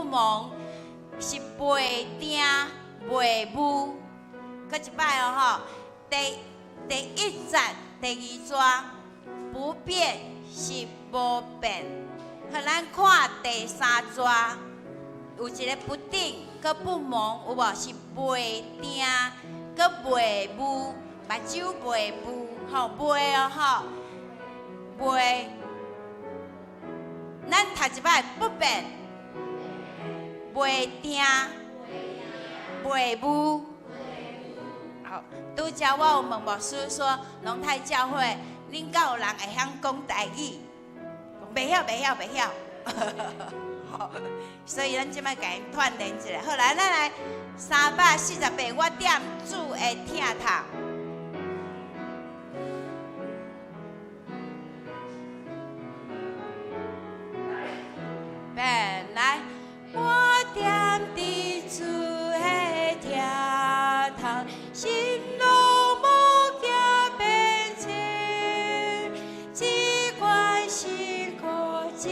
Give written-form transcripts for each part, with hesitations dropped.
忙是袂定袂武。搁一摆哦吼，第一节第二节不变是无变。互咱看第三节，有一个不定，搁不忙，有无？是袂定，搁袂武，目睭袂武，吼袂哦吼，袂。咱读一摆不变，袂定，袂武。好，拄则我有问牧师说，龙泰教会恁敢有人会晓讲台语？袂晓。好，所以咱即摆甲因锻炼一下。好来，咱来348，我点主的听头。变来，我点伫主的听头，心路无惊变迁，只管辛苦真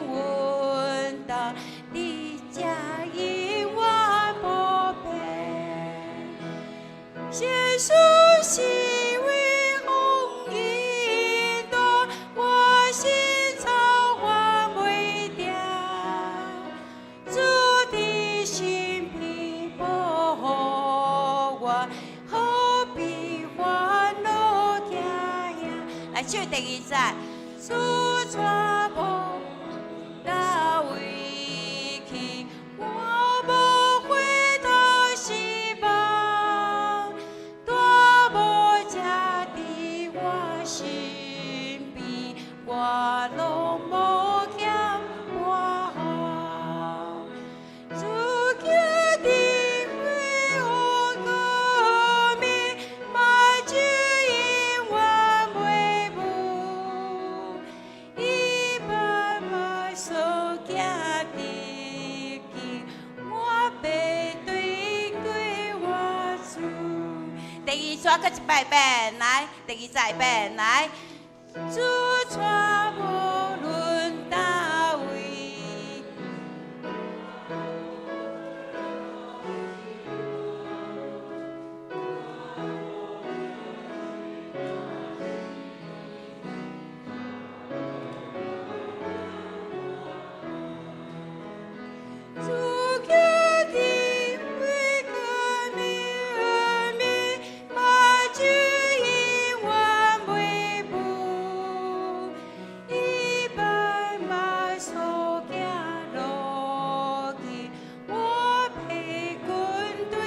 稳当，你才永远不变。耶稣是为风引导，我心操换袂定，主的心庇保护我，何必烦恼惊吓？来唱第二节，主带我到位去，我无回头是望，大无遮伫我身边，我拢无欠我好。主叫定为我个面，马主永远袂武，伊慢慢所行的路，我背对我主。第二节搁一摆变来，第二节变来，主带无论倒位。主叫定为个面，马主永远袂武，伊慢慢所行路去，我陪跟对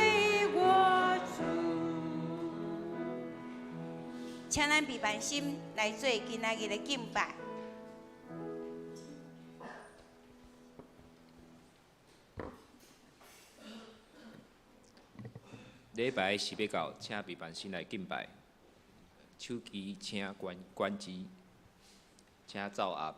我主。请咱备办心来做今仔日的敬拜。礼拜是要到，请备办心来敬拜。手机请关机，请走压。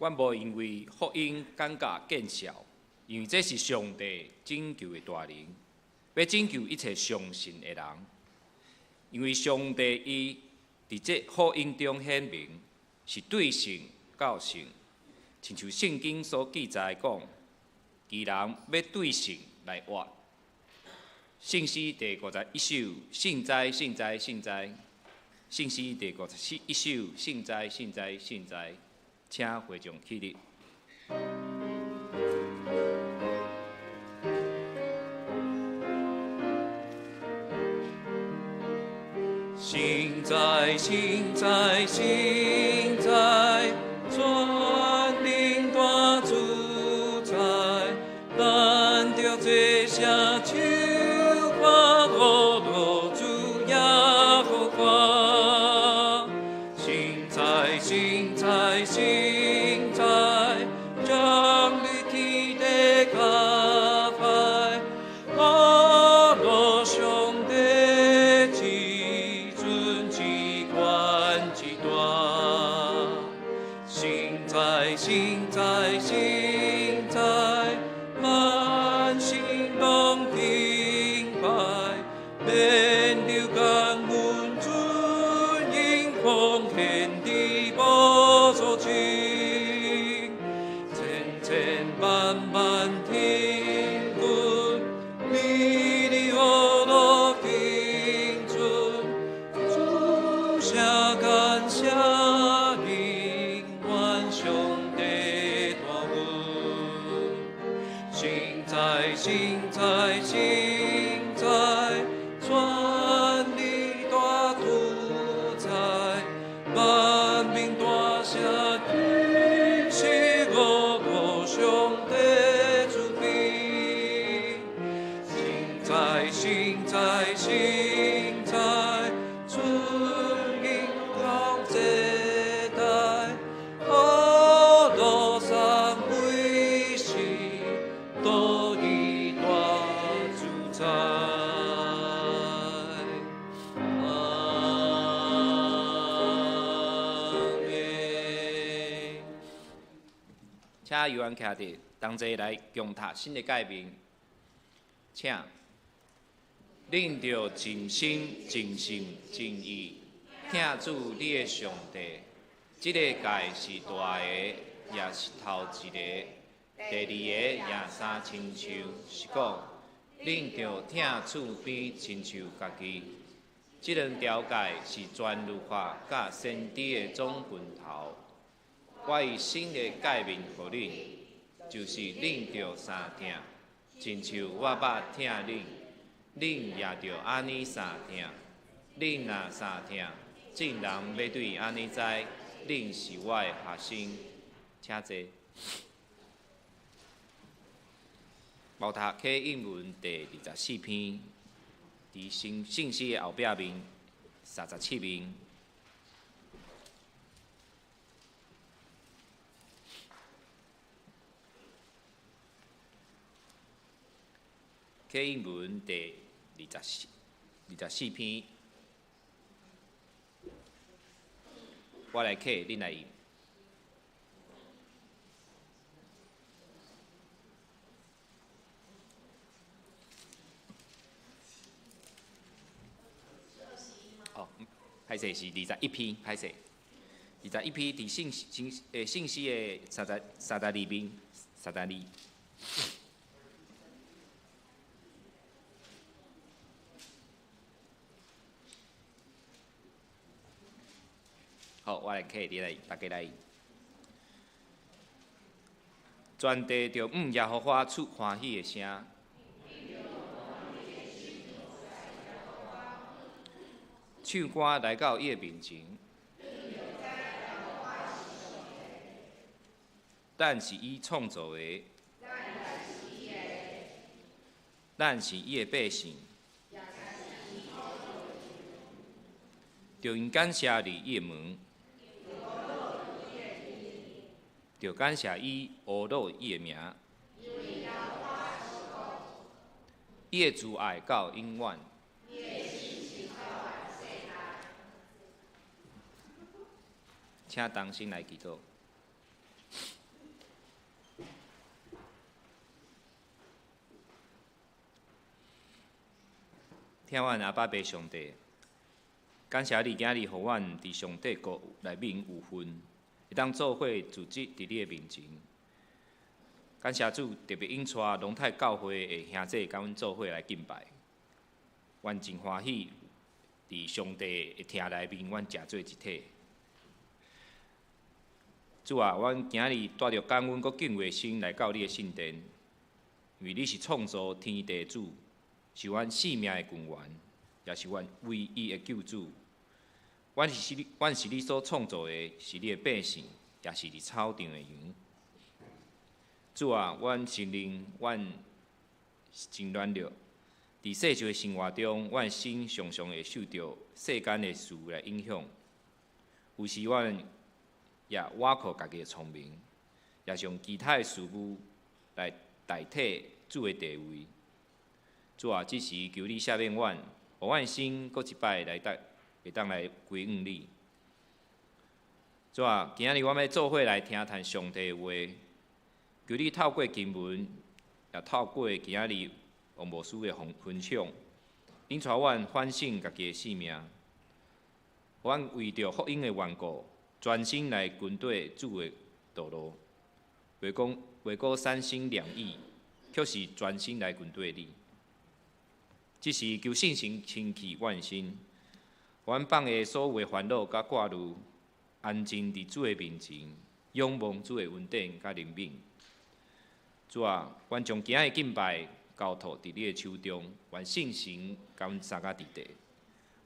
阮无因为福音感觉见效，因为这是上帝拯救的大能，要拯救一切相信的人，因为上帝伊伫这福音中显明，是对性到性，亲像圣经所记载讲，其人要对性来活。信诗第51首，信哉信哉信哉。信诗第51首，信哉信哉信哉，请会众起立。信哉信哉信哉，全能大主宰，咱着做声手把我落主耶和华。信哉信哉信哉，将你天地加派，阿罗上帝至尊至宽至大。信哉信哉信哉，万心拢敬拜，免流感满尊应奉献的宝座前，千千万万天君，你的我乐敬尊，主下感谢灵愿上帝大恩。信哉信哉信哉，全力大主宰，万民大赦天是我我上帝主兵。信哉信哉信哉，尊敬高这代，阿罗山威势，多以大主宰。请由咱徛伫同齐来共读新的诫命，请恁着真心、真性、真意，听主你的上帝。这个诫是大个，也是头一个。第二个也三亲像，是讲恁着听厝边亲像家己。这两条诫是全律法甲先知的总分头。我以新的诫命予恁，就是恁着三听，亲像我捌听恁，恁也着安尼三听。恁若三听，众人要对安尼知，恁是我的学生。请坐。毛读启应文第24篇，伫信息的后壁面37面。启应文第24篇，我来启，恁来应。歹势是21篇，歹势21篇伫信息的32面32。好，我来启，你来，大家来。全地着耶和华出欢喜的声。唱歌来到伊的面前，咱是伊创造的，咱是伊的百姓，着因感谢你伊的门，着感谢伊学录伊的名，伊的慈爱到永远。请同心来祈祷。听阮阿爸爸上帝，感谢你今日，互阮伫上帝国内面有份，会当做伙组织伫你的面前。感谢主，特别引带龙泰教会的兄弟，甲阮做伙来敬拜。阮真欢喜，伫上帝的厅内面，阮食做一体。主啊，阮今日带着感恩、佮敬畏心来到你的圣殿，因为你是创造天地主，是阮性命的根源，也是阮唯一的救主。阮是你所创造的，是你的百姓，也是你草场的羊。主啊，阮承认，阮是真软弱。伫世俗的生活中，阮心常常会受到世间的事来影响。有时阮也倚靠家己的聪明，也是用其他的事物来代替主的地位。主啊，这时求你赦免阮，互阮心搁一摆会当来归向你。主啊，今日我们要做伙来听谈上帝的话，求你透过经文，也透过今日王牧师的分享，引带阮反省家己的性命，互阮为着福音的缘故，专心来跟对主的道路，袂过三心两意，却是专心来跟对你。即是求信心清气万心，阮放下所有的烦恼甲挂虑，安静伫主的面前，仰望主的恩典甲怜悯。主啊，阮将今日敬拜交托伫你的手中，愿信心甲阮三甲伫地，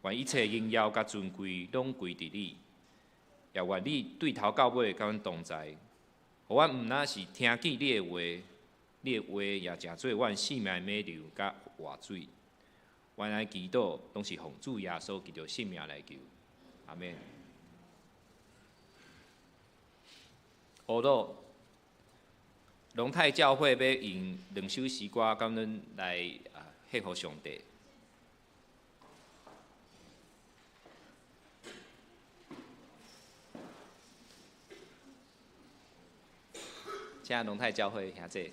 愿一切荣耀甲尊贵拢归伫你，也愿你对头到尾甲阮同在，互阮毋但是听见你的话，你的话也诚做阮性命的美流甲活水。原来祈祷拢是奉主耶稣基督性命来求，阿免。学罗龙泰教会要用2首诗歌，甲阮来献互上帝。请龙泰教会兄弟。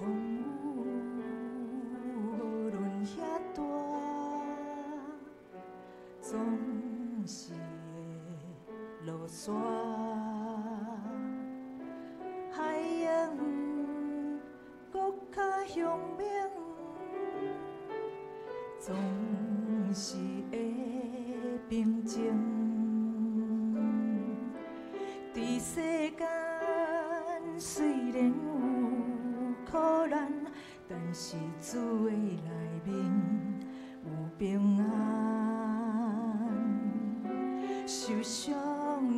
风雨轮遐大，总是会落雪。海洋搁较雄明，总是会平静。伫世间虽然有苦难，但是主的内面有平安。受伤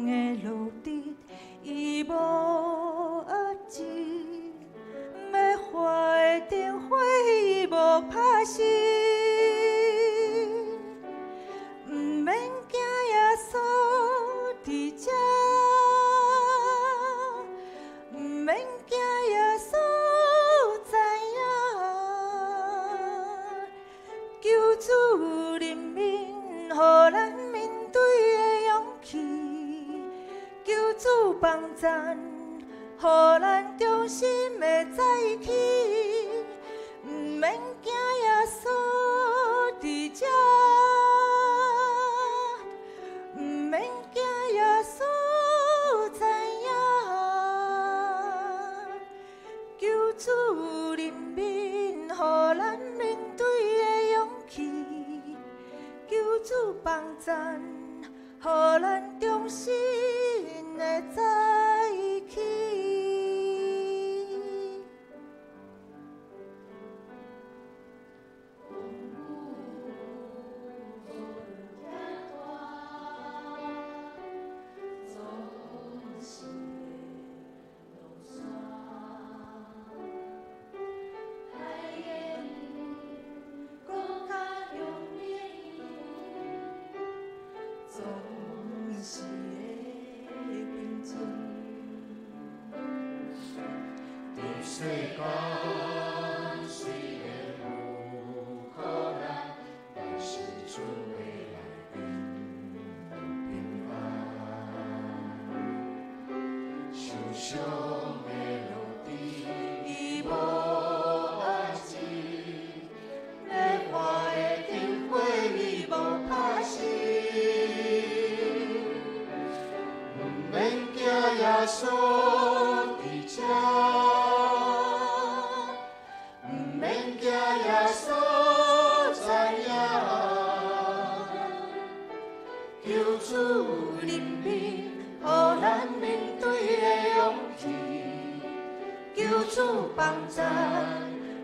的落地，伊无遏制；要花的灯火，伊无拍死。毋免惊耶稣伫遮。主人民，予咱面对的勇气；求主帮赞，予咱忠心的早起。毋免惊耶稣伫遮，毋免惊耶稣知影。求主人民，予咱面对的勇气。求主帮赞，予咱忠心的早起。世间虽然有苦难，但是主的内面有平安。受伤的落地，伊无遏制；要花的灯火，伊无拍死。毋免惊耶稣伫遮。求主人民，予咱面对的勇气；求主帮赞，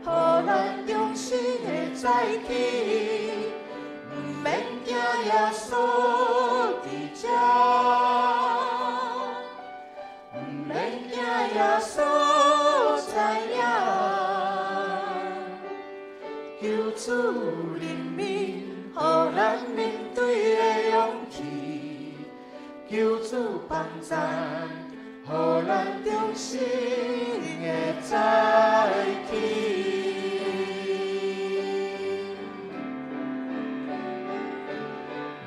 予咱忠心的早起。毋免惊耶稣伫遮，毋免惊耶稣知影。求主人民，予咱面对的勇气。求主帮赞，予咱忠心的早起。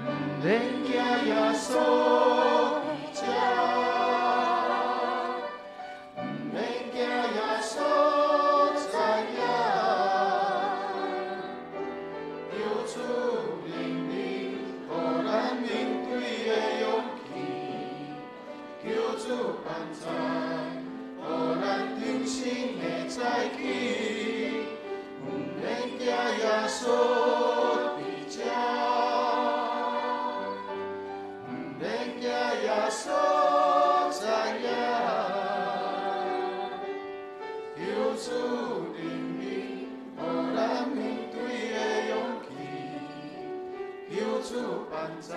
毋免惊耶稣伫遮，毋免惊耶稣知影。求主人民，予咱面对的勇气。求主帮赞，予咱忠心的早起。毋免惊耶稣伫遮，毋免惊耶稣知影。求主人民，予咱面对的勇气。求主帮赞，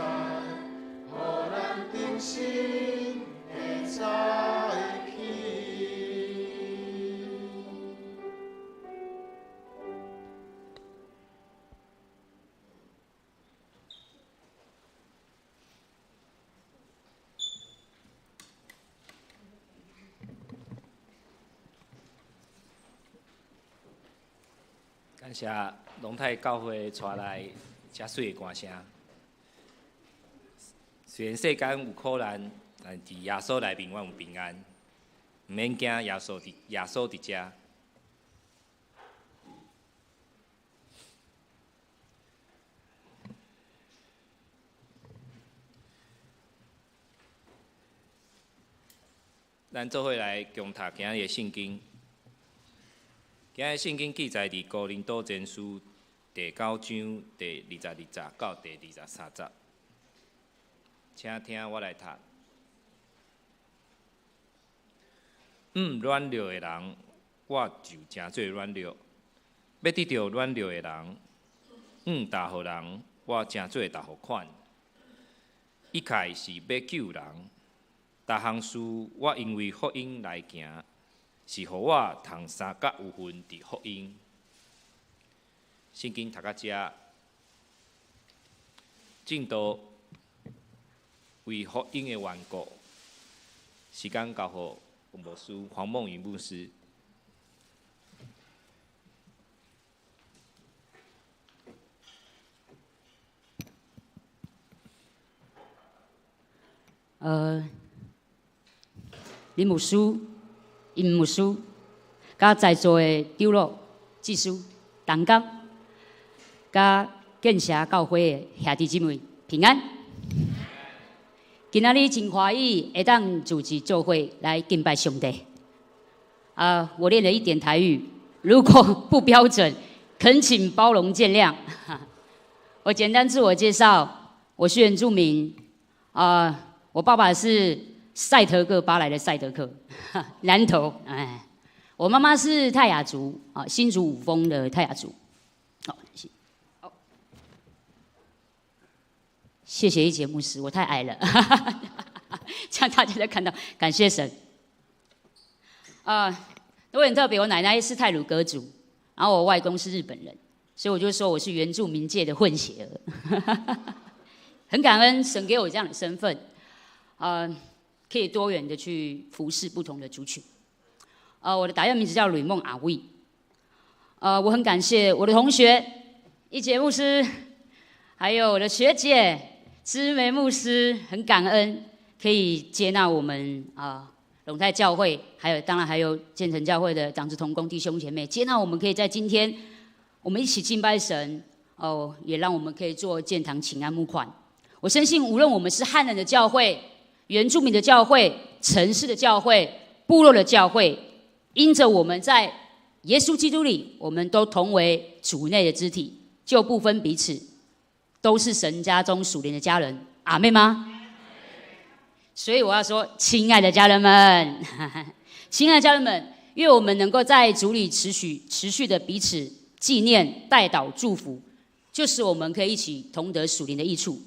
予咱忠心的早起。感谢龙泰教会带来遮水的歌声。虽然世间有苦难，但伫耶稣内面，阮有平安。毋免惊耶稣伫遮。咱做伙来共读今日的圣经。今日圣经记载伫《哥林多前书》第9章第22节到第23节，请听我来读。软弱的人，我就真做软弱；要得到软弱的人，大互人，我真做大互款。一开是要救人，逐项事我因为福音来行，是互我通三角有份伫福音。圣经读到遮，进度为福音的缘故，时间交互牧师黄梦云牧师。林牧师、尹牧师，甲在座的长老、祭司、同工，甲建社教会的兄弟姊妹平安。今仔日真欢喜，会当主持教会来敬拜上帝。我练了一点台语，如果不标准，恳请包容见谅。我简单自我介绍，我是原住民。我爸爸是赛德克巴莱的赛德克，南投。我妈妈是泰雅族，新竹五峰的泰雅族。谢谢一节牧师，我太矮了，这样大家都看到，感谢神。我很特别，我奶奶是太鲁阁族，然后我外公是日本人，所以我就说我是原住民界的混血儿。很感恩神给我这样的身份。可以多元的去服侍不同的族群。我的打样名字叫吕梦阿威。我很感谢我的同学一节牧师，还有我的学姐知梅牧师，很感恩可以接纳我们龙泰教会，当然还有建成教会的长子同工弟兄姐妹，接纳我们可以在今天我们一起敬拜神，也让我们可以做建堂请安募款。我深信，无论我们是汉人的教会、原住民的教会、城市的教会、部落的教会，因着我们在耶稣基督里，我们都同为主内的肢体，就不分彼此，都是神家中属灵的家人。阿们吗？所以我要说，亲爱的家人们，亲爱的家人们，愿我们能够在主里持续的彼此纪念、代祷、祝福，就使我们可以一起同得属灵的益处。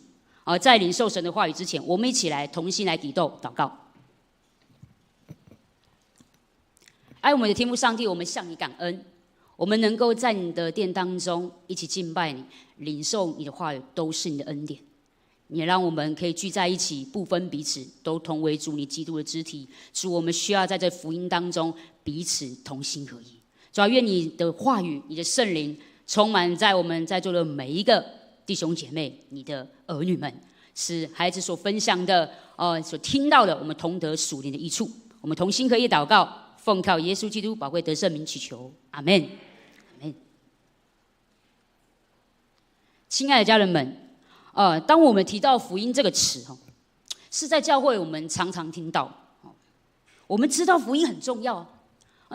在领受神的话语之前，我们一起来同心来祷告。爱我们的天父上帝，我们向你感恩，我们能够在你的殿当中一起敬拜你，领受你的话语，都是你的恩典。你也让我们可以聚在一起，不分彼此，都同为主你基督的肢体。主，我们需要在这福音当中彼此同心合一。主要愿你的话语、你的圣灵充满在我们在座的每一个弟兄姐妹、你的儿女们，使孩子所分享的、所听到的，我们同得属灵的益处。我们同心合一祷告，奉靠耶稣基督宝贵得胜名祈求，阿们，阿们。亲爱的家人们，当我们提到福音这个词，是在教会我们常常听到。我们知道福音很重要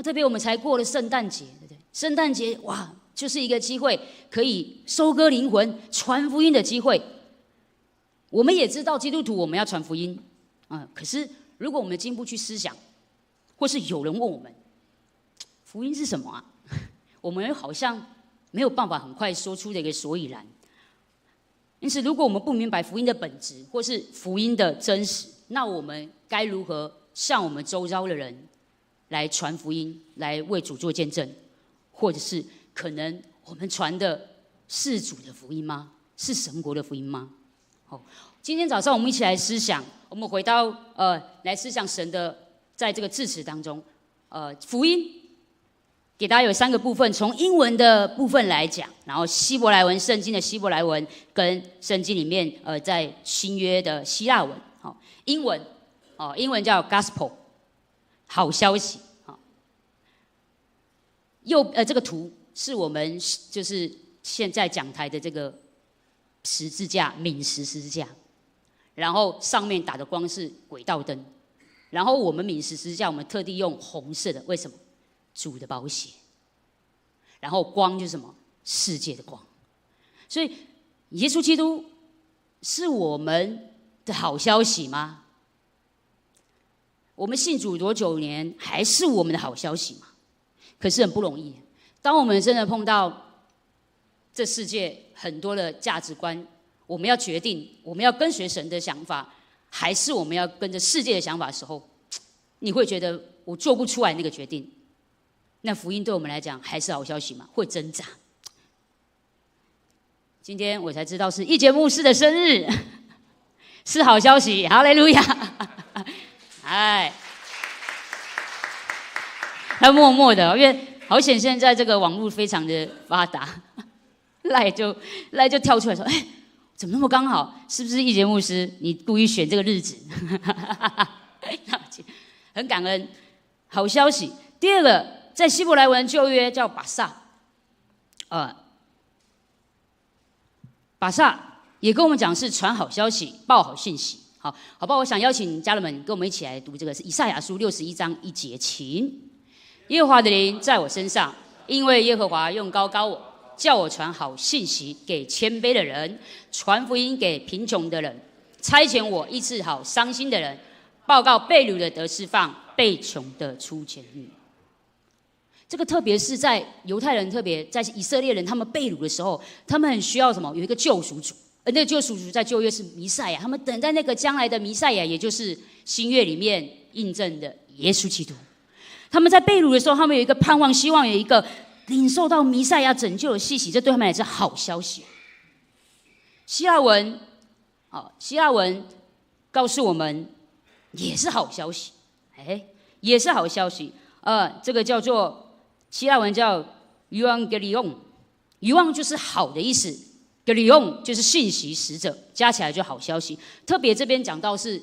特别我们才过了圣诞节，对不对？圣诞节哇！就是一个机会，可以收割灵魂、传福音的机会。我们也知道基督徒我们要传福音，可是如果我们进一步去思想，或是有人问我们，福音是什么我们好像没有办法很快说出的一个所以然。因此，如果我们不明白福音的本质，或是福音的真实，那我们该如何向我们周遭的人来传福音，来为主做见证，或者是可能我们传的是主的福音吗？是神国的福音吗？今天早上我们一起来思想，我们回到来思想神的在这个字词当中，福音给大家有3个部分，从英文的部分来讲，然后希伯来文圣经的希伯来文跟圣经里面在新约的希腊文。英文叫 gospel， 好消息。这个图是我们就是现在讲台的这个十字架，泯十字架，然后上面打的光是轨道灯。然后我们泯十字架，我们特地用红色的，为什么？主的宝血。然后光就是什么？世界的光。所以耶稣基督是我们的好消息吗？我们信主多久年，还是我们的好消息吗？可是很不容易。当我们真的碰到这世界很多的价值观，我们要决定我们要跟随神的想法，还是我们要跟着世界的想法的时候，你会觉得我做不出来那个决定。那福音对我们来讲还是好消息吗？会挣扎。今天我才知道是一节牧师的生日，是好消息，哈利路亚！哎，他默默的，因为好险现在这个网络非常的发达，赖就跳出来说：“哎，怎么那么刚好？是不是一节牧师你故意选这个日子？”很感恩，好消息。第二个，在希伯来文旧约叫巴萨，巴萨也跟我们讲是传好消息、报好信息。好不好？我想邀请家人们跟我们一起来读这个是以赛亚书61章1节，请。耶和华的灵在我身上，因为耶和华用膏膏我，叫我传好信息给谦卑的人，传福音给贫穷的人，差遣我医治好伤心的人，报告被掳的得释放，被穷的出监狱。这个特别是在犹太人，特别在以色列人，他们被掳的时候，他们很需要什么？有一个救赎主。而那个救赎主在旧约是弥赛亚，他们等待那个将来的弥赛亚，也就是新约里面印证的耶稣基督。他们在被掳的时候，他们有一个盼望，希望有一个领受到弥赛亚拯救的信息，这对他们来说是好消息。希腊文告诉我们也是好消息，也是好消息。这个叫做希腊文叫 euangelion， 就是好的意思。Gelion 就是信息使者，加起来就好消息。特别这边讲到是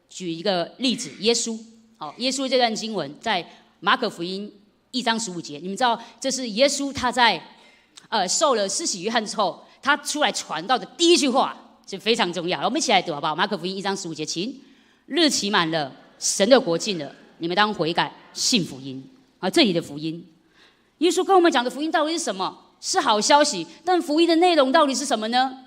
举一个例子，耶稣。耶稣这段经文在马可福音1章15节，你们知道这是耶稣他在受了施洗约翰之后，他出来传道的第一句话，就非常重要。我们一起来读好不好？马可福音1章15节，请。日期满了，神的国近了，你们当悔改，信福音。这里的福音，耶稣跟我们讲的福音到底是什么？是好消息，但福音的内容到底是什么呢？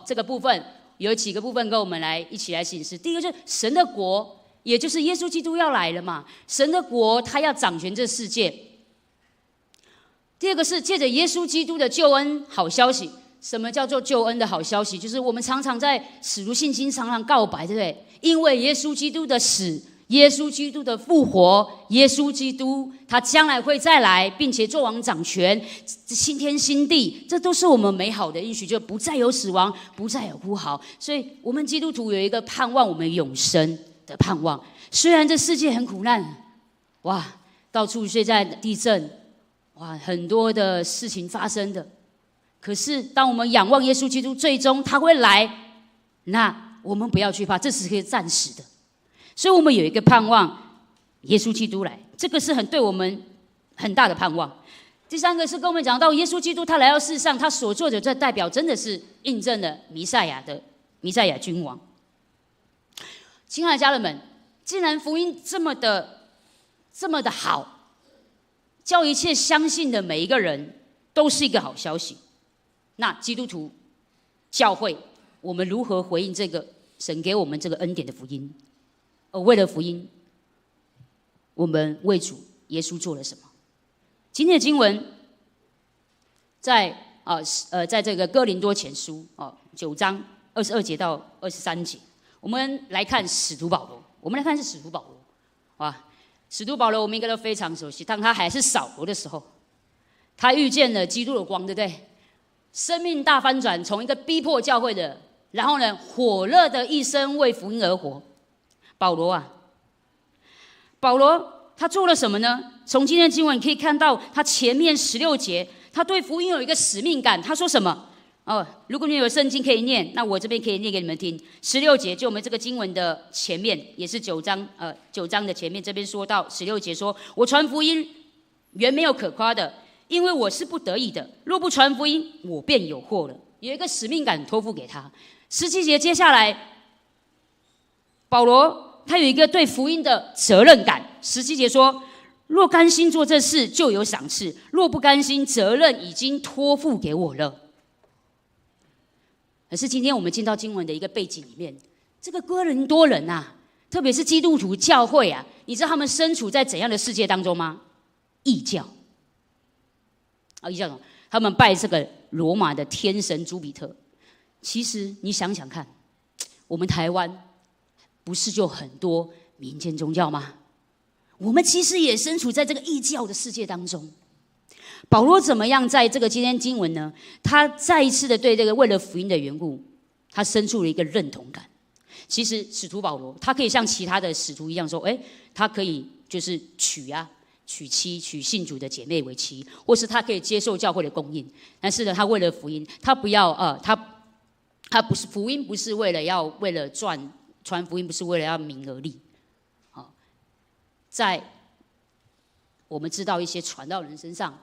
这个部分有几个部分跟我们一起来审视。第一个就是神的国，也就是耶稣基督要来了嘛，神的国他要掌权这世界。第二个是借着耶稣基督的救恩好消息。什么叫做救恩的好消息？就是我们常常在使徒信心常常告白，对不对？因为耶稣基督的死，耶稣基督的复活，耶稣基督他将来会再来，并且作王掌权，新天新地，这都是我们美好的应许，就不再有死亡，不再有哭嚎。所以我们基督徒有一个盼望，我们永生的盼望。虽然这世界很苦难，到处现在地震，很多的事情发生的，可是当我们仰望耶稣基督，最终他会来，那我们不要惧怕，这是可以暂时的。所以我们有一个盼望，耶稣基督来，这个是对我们很大的盼望。第三个是跟我们讲到耶稣基督他来到世上，他所做的这代表真的是印证了弥赛亚君王。亲爱的家人们，既然福音这么的好，叫一切相信的每一个人都是一个好消息，那基督徒教会我们如何回应这个神给我们这个恩典的福音？为了福音，我们为主耶稣做了什么？今天的经文在这个哥林多前书9章22节到23节，我们来看使徒保罗。我们来看是使徒保罗，使徒保罗我们应该都非常熟悉。当他还是扫罗的时候，他遇见了基督的光，对不对？生命大翻转，从一个逼迫教会的，然后呢，火热的一生为福音而活。保罗他做了什么呢？从今天的经文可以看到，他前面16节，他对福音有一个使命感。他说什么？如果你有圣经可以念，那我这边可以念给你们听。16节就我们这个经文的前面，也是9章的前面，这边说到16节说：“我传福音原没有可夸的，因为我是不得已的。若不传福音，我便有祸了。”有一个使命感托付给他。17节接下来，保罗他有一个对福音的责任感。17节说：若甘心做这事，就有赏赐；若不甘心，责任已经托付给我了。可是今天我们进到经文的一个背景里面，这个哥林多人啊，特别是基督徒教会啊，你知道他们身处在怎样的世界当中吗？异教。异教什么？他们拜这个罗马的天神朱比特。其实你想想看，我们台湾不是就很多民间宗教吗？我们其实也身处在这个异教的世界当中。保罗怎么样在这个今天经文呢？他再一次的对这个为了福音的缘故，他生出了一个认同感。其实使徒保罗，他可以像其他的使徒一样说，他可以就是娶妻，娶信主的姐妹为妻，或是他可以接受教会的供应。但是呢，他为了福音，他不要他不是福音，不是为了传福音，不是为了要名而利。在我们知道一些传道人身上，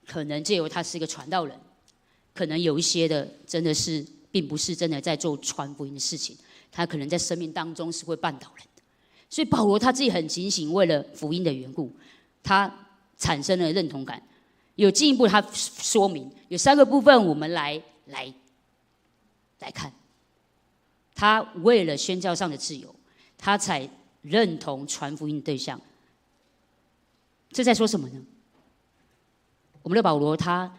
可能借由他是一个传道人，可能有一些的真的是并不是真的在做传福音的事情，他可能在生命当中是会绊倒人的。所以保罗他自己很警醒，为了福音的缘故，他产生了认同感。有进一步他说明有3个部分，我们来看。他为了宣教上的自由，他才认同传福音的对象。这在说什么呢？我们的保罗他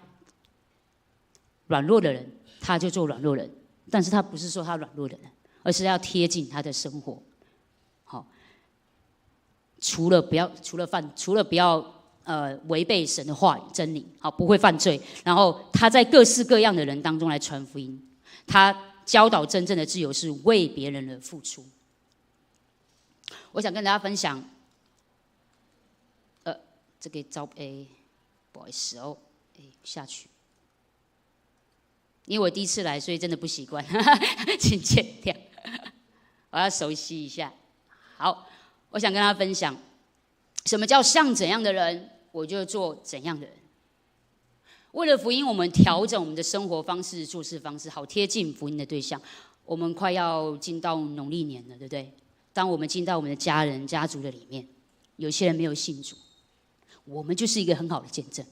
软弱的人，他就做软弱人，但是他不是说他软弱的人，而是要贴近他的生活。好，除了不要违背神的话语真理，好，不会犯罪。然后他在各式各样的人当中来传福音，他教导真正的自由是为别人而付出。我想跟大家分享，这个不好意思哦，下去，因为我第一次来，所以真的不习惯，请见谅，我要熟悉一下。好，我想跟大家分享，什么叫像怎样的人，我就做怎样的人。为了福音，我们调整我们的生活方式、做事方式，好贴近福音的对象。我们快要进到农历年了，对不对？当我们进到我们的家人、家族的里面，有些人没有信主，我们就是一个很好的见证。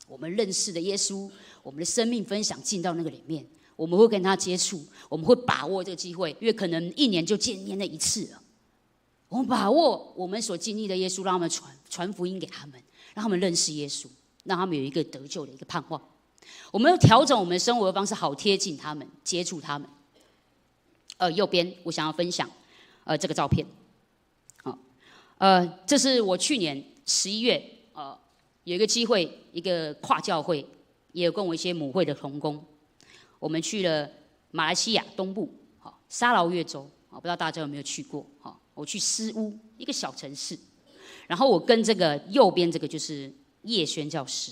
我们认识的耶稣，我们的生命分享进到那个里面，我们会跟他接触，我们会把握这个机会，因为可能1年就见面那一次了。我们把握我们所经历的耶稣，让他们传福音给他们，让他们认识耶稣，让他们有一个得救的一个盼望。我们要调整我们的生活的方式，好贴近他们，接触他们。右边我想要分享这个照片，这是我去年11月有一个机会，一个跨教会，也有跟我一些母会的同工，我们去了马来西亚东部沙劳越州，不知道大家有没有去过？我去斯乌一个小城市，然后我跟这个右边这个就是叶宣教师，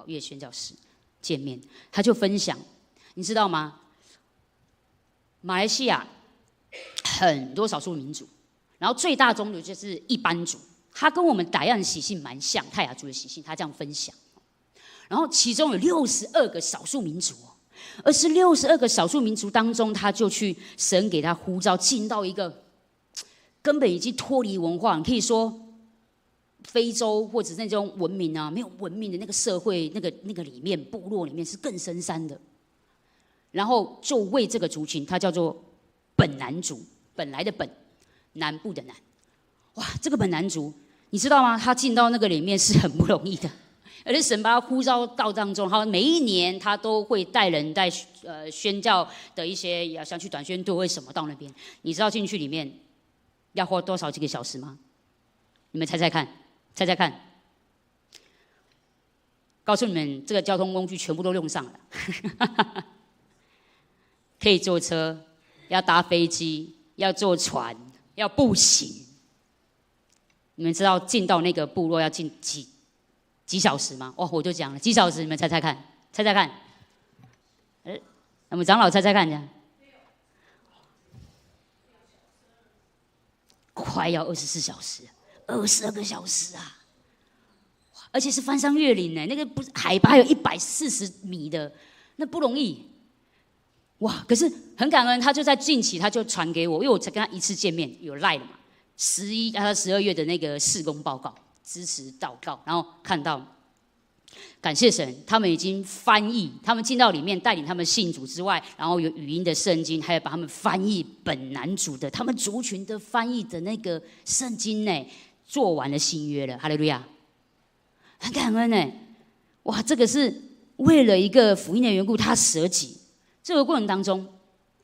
叶宣教师见面，他就分享，你知道吗？马来西亚很多少数民族，然后最大宗的就是一般族，他跟我们傣样的习性蛮像，泰雅族的习性，他这样分享。然后其中有62个少数民族，而是62个少数民族当中，他就去神给他呼召，进到一个根本已经脱离文化，你可以说非洲或者那种文明啊，没有文明的那个社会，那个里面部落里面是更深山的。然后就为这个族群，它叫做本南族，本来的本，南部的南。哇，这个本南族，你知道吗？他进到那个里面是很不容易的，而且神把他呼召到当中，他每一年他都会带人带宣教的一些，像去短宣队为什么到那边？你知道进去里面要花多少几个小时吗？你们猜猜看，猜猜看。告诉你们，这个交通工具全部都用上了。可以坐车，要搭飞机，要坐船，要步行。你们知道进到那个部落要进几小时吗？哦，我就讲了几小时，你们猜猜看，猜猜看。我们长老猜猜看，这样快要24小时，22个小时啊！而且是翻山越岭呢，那个不是海拔有140米的，那不容易。哇！可是很感恩，他就在近期他就传给我，因为我才跟他一次见面，有赖了嘛。12月的那个事工报告，支持祷告，然后看到，感谢神，他们已经翻译，他们进到里面带领他们信主之外，然后有语音的圣经，还有把他们翻译本南族的他们族群的翻译的那个圣经呢，做完了新约了，哈利路亚，很感恩呢。哇，这个是为了一个福音的缘故，他舍己。这个过程当中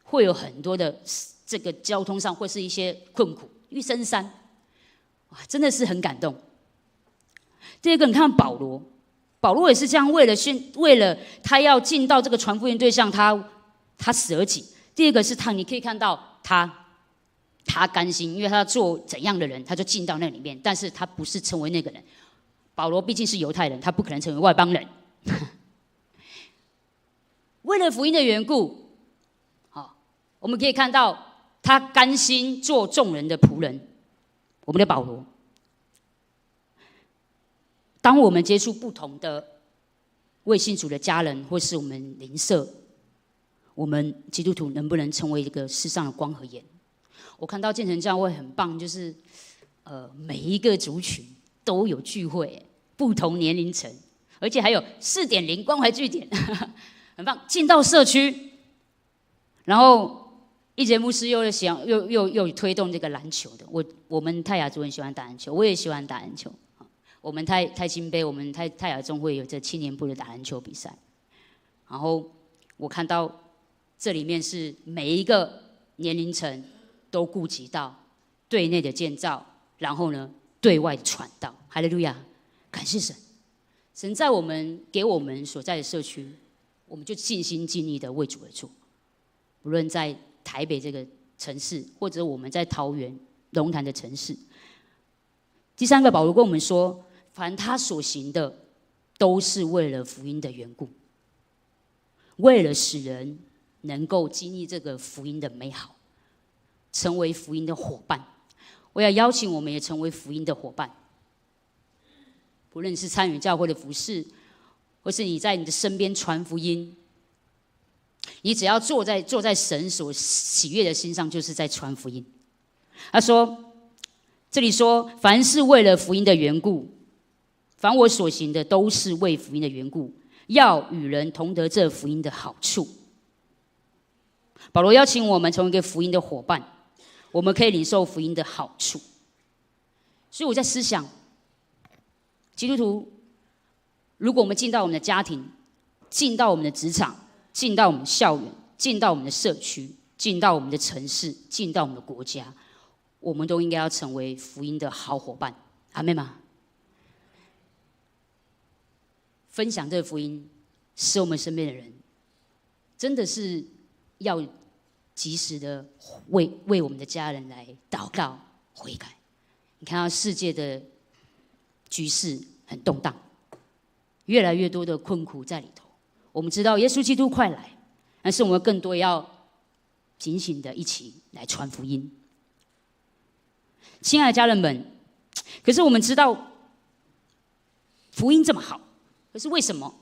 会有很多的这个交通上会是一些困苦，因为深山，哇，真的是很感动。第二个，你看保罗，保罗也是这样，为了他要进到这个传福音对象，他舍己。第二个是你可以看到他甘心，因为他做怎样的人，他就进到那里面，但是他不是成为那个人。保罗毕竟是犹太人，他不可能成为外邦人。为了福音的缘故，我们可以看到他甘心做众人的仆人。我们的保罗，当我们接触不同的未信主的家人，或是我们邻舍，我们基督徒能不能成为一个世上的光和盐？我看到建成教会很棒，就是每一个族群都有聚会，不同年龄层，而且还有4.0关怀据点，很棒。进到社区，然后一节牧师又推动这个篮球的。我们泰雅族很喜欢打篮球，我也喜欢打篮球。我们泰清杯，我们泰雅中会有这青年部的打篮球比赛。然后我看到这里面是每一个年龄层都顾及到对内的建造，然后呢对外的传道。哈利路亚，感谢神！神在给我们所在的社区，我们就尽心尽力的为主而做。无论在台北这个城市，或者我们在桃园、龙潭的城市。第三个，保罗跟我们说，凡他所行的，都是为了福音的缘故，为了使人能够经历这个福音的美好，成为福音的伙伴。我要邀请我们也成为福音的伙伴，不论是参与教会的服事，或是你在你的身边传福音，你只要坐在神所喜悦的心上，就是在传福音。他说，这里说，凡是为了福音的缘故，凡我所行的都是为福音的缘故，要与人同得这福音的好处。保罗邀请我们成为一个福音的伙伴，我们可以领受福音的好处。所以我在思想，基督徒，如果我们进到我们的家庭，进到我们的职场，进到我们的校园，进到我们的社区，进到我们的城市，进到我们的国家，我们都应该要成为福音的好伙伴。阿们吗？分享这个福音，使我们身边的人真的是要及时的为我们的家人来祷告悔改。你看到世界的局势很动荡，越来越多的困苦在里头。我们知道耶稣基督快来，但是我们更多要警醒的一起来传福音。亲爱的家人们，可是我们知道福音这么好，可是为什么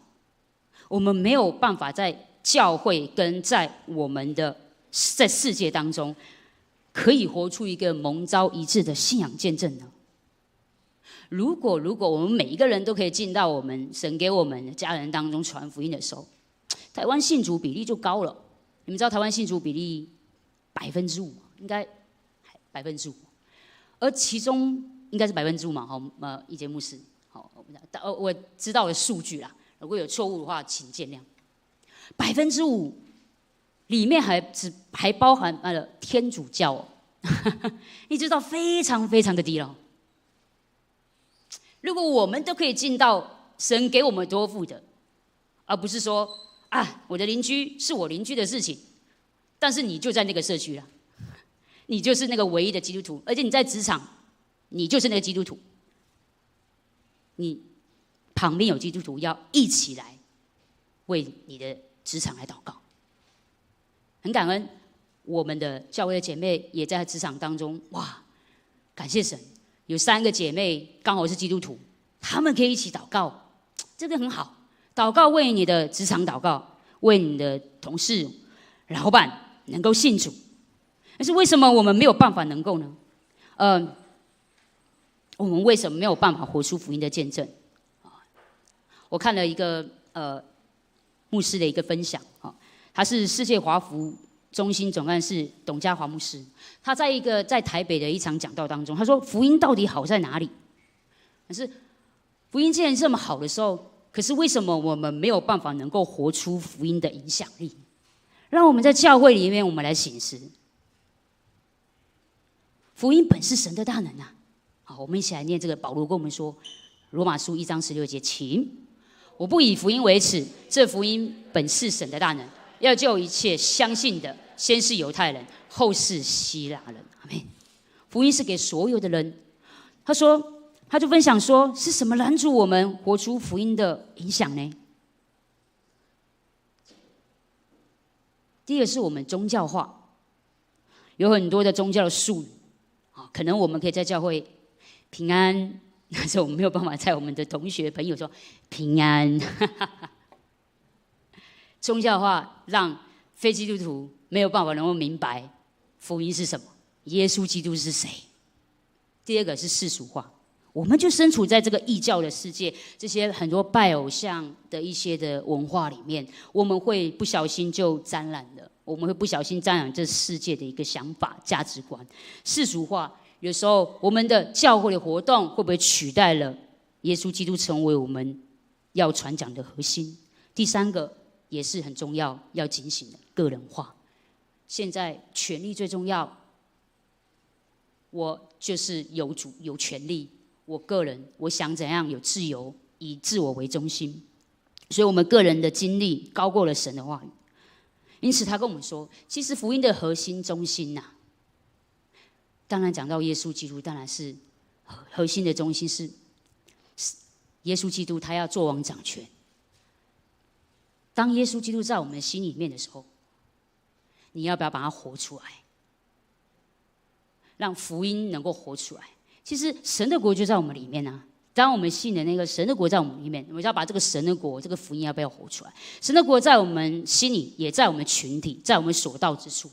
我们没有办法在教会跟在我们的在世界当中，可以活出一个蒙召一致的信仰见证呢？如果我们每一个人都可以进到我们神给我们的家人当中传福音的时候，台湾信主比例就高了。你们知道台湾信主比例5%，应该5%，而其中应该是5%嘛？好，一节牧师，好，我知道的数据啦，如果有错误的话，请见谅。5%里面还包含了天主教哦，你知道非常非常的低了。如果我们都可以进到神给我们托付的，而不是说我的邻居是我邻居的事情，但是你就在那个社区了，你就是那个唯一的基督徒，而且你在职场，你就是那个基督徒，你旁边有基督徒要一起来为你的职场来祷告。很感恩我们的教会的姐妹也在职场当中，哇，感谢神，有3个姐妹刚好是基督徒，她们可以一起祷告，这个很好。祷告，为你的职场祷告，为你的同事，老板能够信主，但是为什么我们没有办法能够呢？我们为什么没有办法活出福音的见证？我看了一个牧师的一个分享，他是世界华福中心总干事董家华牧师，他在台北的一场讲道当中，他说福音到底好在哪里？可是福音既然这么好的时候，可是为什么我们没有办法能够活出福音的影响力？让我们在教会里面，我们来省思，福音本是神的大能啊！好，我们一起来念这个保罗跟我们说，罗马书1章16节，请我不以福音为耻，这福音本是神的大能，要救一切相信的，先是犹太人，后是希腊人。阿们。福音是给所有的人。他就分享说，是什么拦阻我们活出福音的影响呢？第一个是我们宗教化，有很多的宗教的术语，可能我们可以在教会平安，但是我们没有办法在我们的同学朋友说平安。宗教化让非基督徒没有办法能够明白福音是什么，耶稣基督是谁。第二个是世俗化，我们就身处在这个异教的世界，这些很多拜偶像的一些的文化里面，我们会不小心就沾染了，我们会不小心沾染这世界的一个想法、价值观。世俗化，有时候我们的教会的活动会不会取代了耶稣基督成为我们要传讲的核心？第三个也是很重要要警醒的，个人化。现在权力最重要，我就是有主有权力。我个人我想怎样有自由，以自我为中心，所以我们个人的经历高过了神的话语。因此他跟我们说，其实福音的核心中心当然讲到耶稣基督，当然是核心的中心是耶稣基督，他要做王掌权。当耶稣基督在我们的心里面的时候，你要不要把它活出来，让福音能够活出来？其实神的国就在我们里面啊。当我们信的那个神的国在我们里面，我们要把这个神的国、这个福音要不要活出来？神的国在我们心里，也在我们群体，在我们所到之处。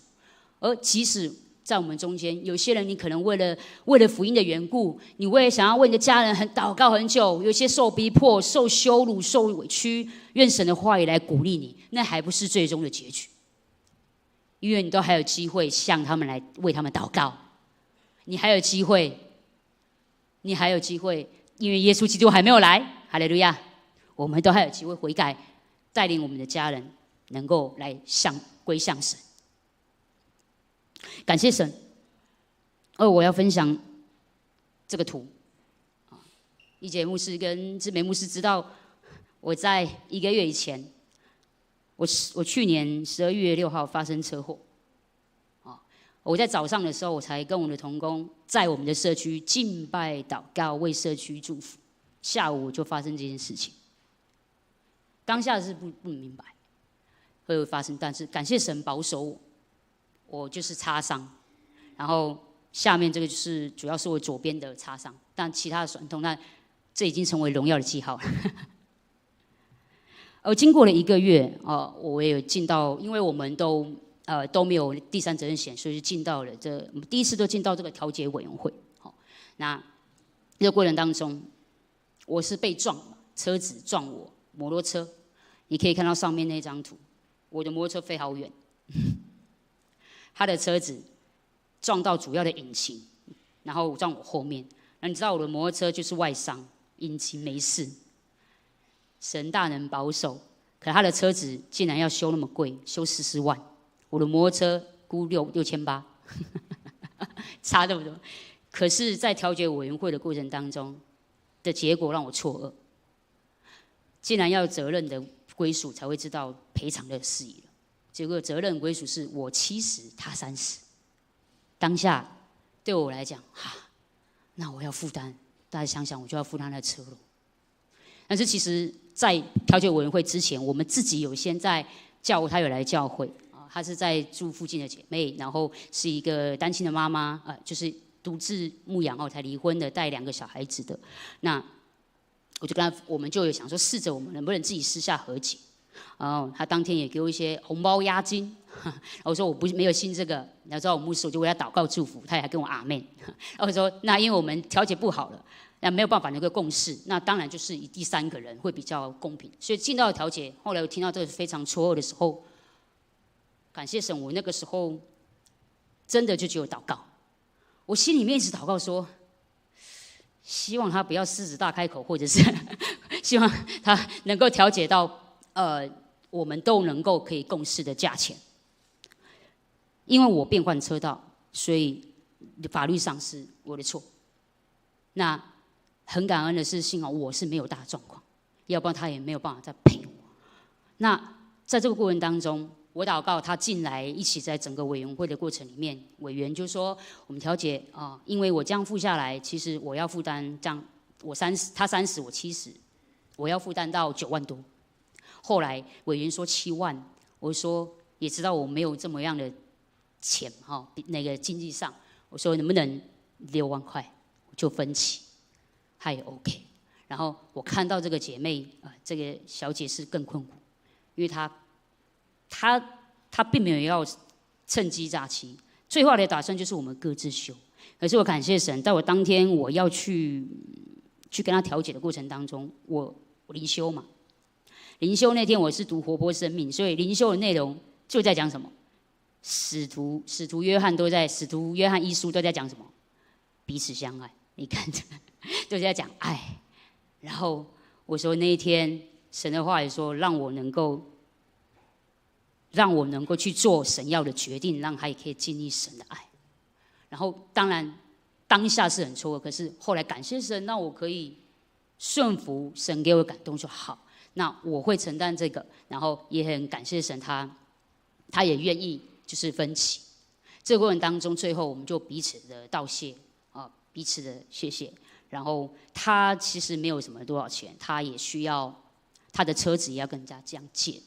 而即使在我们中间，有些人你可能为了福音的缘故，你想要为你的家人祷告很久，有些受逼迫、受羞辱、受委屈，愿神的话语来鼓励你，那还不是最终的结局，因为你都还有机会向他们来为他们祷告，你还有机会，因为耶稣基督还没有来，哈利路亚，我们都还有机会悔改，带领我们的家人能够来归向神。感谢神。我要分享这个图。一节牧师跟志美牧师知道，我在1个月以前，我去年12月6号发生车祸。我在早上的时候，我才跟我的同工在我们的社区敬拜祷告，为社区祝福。下午就发生这件事情，当下是不明白会发生，但是感谢神保守我就是擦伤，然后下面这个就是主要是我左边的擦伤，但其他的酸痛，那这已经成为荣耀的记号了。经过了1个月，我也有进到，因为我们都没有第三责任险，所以就进到了我们第一次都进到这个调解委员会。那这个过程当中，我是被撞，车子撞我摩托车，你可以看到上面那张图，我的摩托车飞好远，他的车子撞到主要的引擎，然后撞我后面。那你知道我的摩托车就是外伤，引擎没事，神大能保守。可他的车子竟然要修那么贵，修14万。我的摩托车估6800，差这么多。可是，在调解委员会的过程当中的结果让我错愕，既然要有责任的归属才会知道赔偿的事宜了。结果责任归属是我70，他30。当下对我来讲，那我要负担，大家想想，我就要负担他的车路。但是其实，在调解委员会之前，我们自己有先在他有来教会。她是在住附近的姐妹，然后是一个单亲的妈妈，就是独自牧养后才离婚的，带2个小孩子的。那我们就有想说，试着我们能不能自己私下和解。然后他当天也给我一些红包押金。我说我没有信这个，你要知道我牧师，我就为他祷告祝福，他也还跟我阿们。然后我说那因为我们调解不好了，那没有办法能够共识，那当然就是以第三个人会比较公平。所以进到调解，后来我听到这个非常错愕的时候，感谢神，我那个时候真的就只有祷告，我心里面一直祷告说，希望他不要狮子大开口，或者是希望他能够调解到我们都能够可以共识的价钱。因为我变换车道，所以法律上是我的错。那很感恩的是，幸好我是没有大状况，要不然他也没有办法再赔我。那在这个过程当中，我祷告他进来一起在整个委员会的过程里面，委员就说我们调解因为我这样付下来，其实我要负担这样，我30，他30，我70，我要负担到9万多。后来委员说7万，我说也知道我没有这么样的钱那个经济上，我说能不能6万块就分期，他也 OK。然后我看到这个姐妹这个小姐是更困苦，因为她并没有要趁机诈欺，最后的打算就是我们各自休。可是我感谢神，在我当天我要去跟她调解的过程当中，我灵修嘛，灵修那天我是读活泼生命，所以灵修的内容就在讲什么？使徒约翰都在，使徒约翰一书都在讲什么？彼此相爱。你看，都在讲爱。然后我说那一天神的话也说，让我能够去做神要的决定，让他也可以经历神的爱。然后当然当下是很错愕，可是后来感谢神，让我可以顺服神给我的感动就好。那我会承担这个，然后也很感谢神，他也愿意就是分期。这个过程当中，最后我们就彼此的道谢彼此的谢谢。然后他其实没有什么多少钱，他也需要他的车子也要跟人家这样借，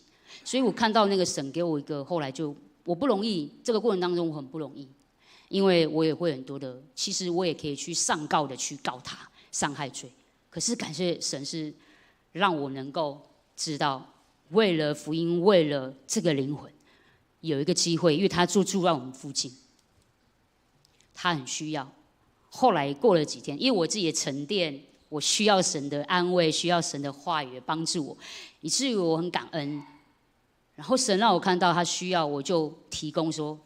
所以我看到那个神给我一个，后来就我不容易，这个过程当中我很不容易，因为我也会很多的，其实我也可以去上告的去告他伤害罪，可是感谢神是让我能够知道，为了福音，为了这个灵魂，有一个机会，因为他住在我们附近，他很需要。后来过了几天，因为我自己的沉淀，我需要神的安慰，需要神的话语帮助我，以至于我很感恩。然后神让我看到他需要，我就提供说，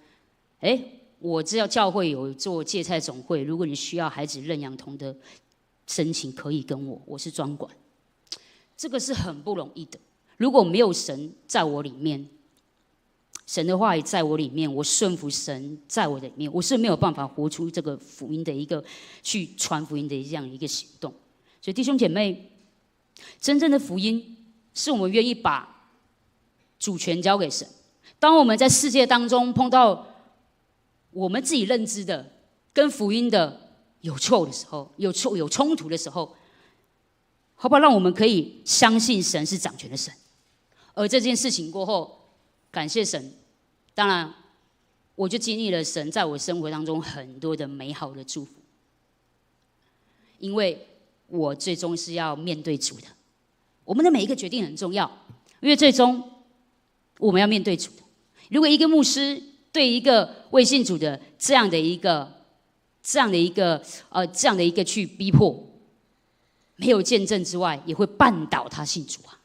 我知道教会有做芥菜总会，如果你需要孩子认养童的申请，可以跟我是专管。这个是很不容易的，如果没有神在我里面，神的话语在我里面，我顺服神在我的里面，我是没有办法活出这个福音的一个去传福音的这样一个行动。所以弟兄姐妹，真正的福音是我们愿意把主权交给神。当我们在世界当中碰到我们自己认知的跟福音的有错的时候，有冲突的时候，好不好？让我们可以相信神是掌权的神。而这件事情过后，感谢神，当然我就经历了神在我生活当中很多的美好的祝福，因为我最终是要面对主的。我们的每一个决定很重要，因为最终我们要面对主的。如果一个牧师对一个未信主的这样的一个去逼迫，没有见证之外，也会绊倒他信主啊。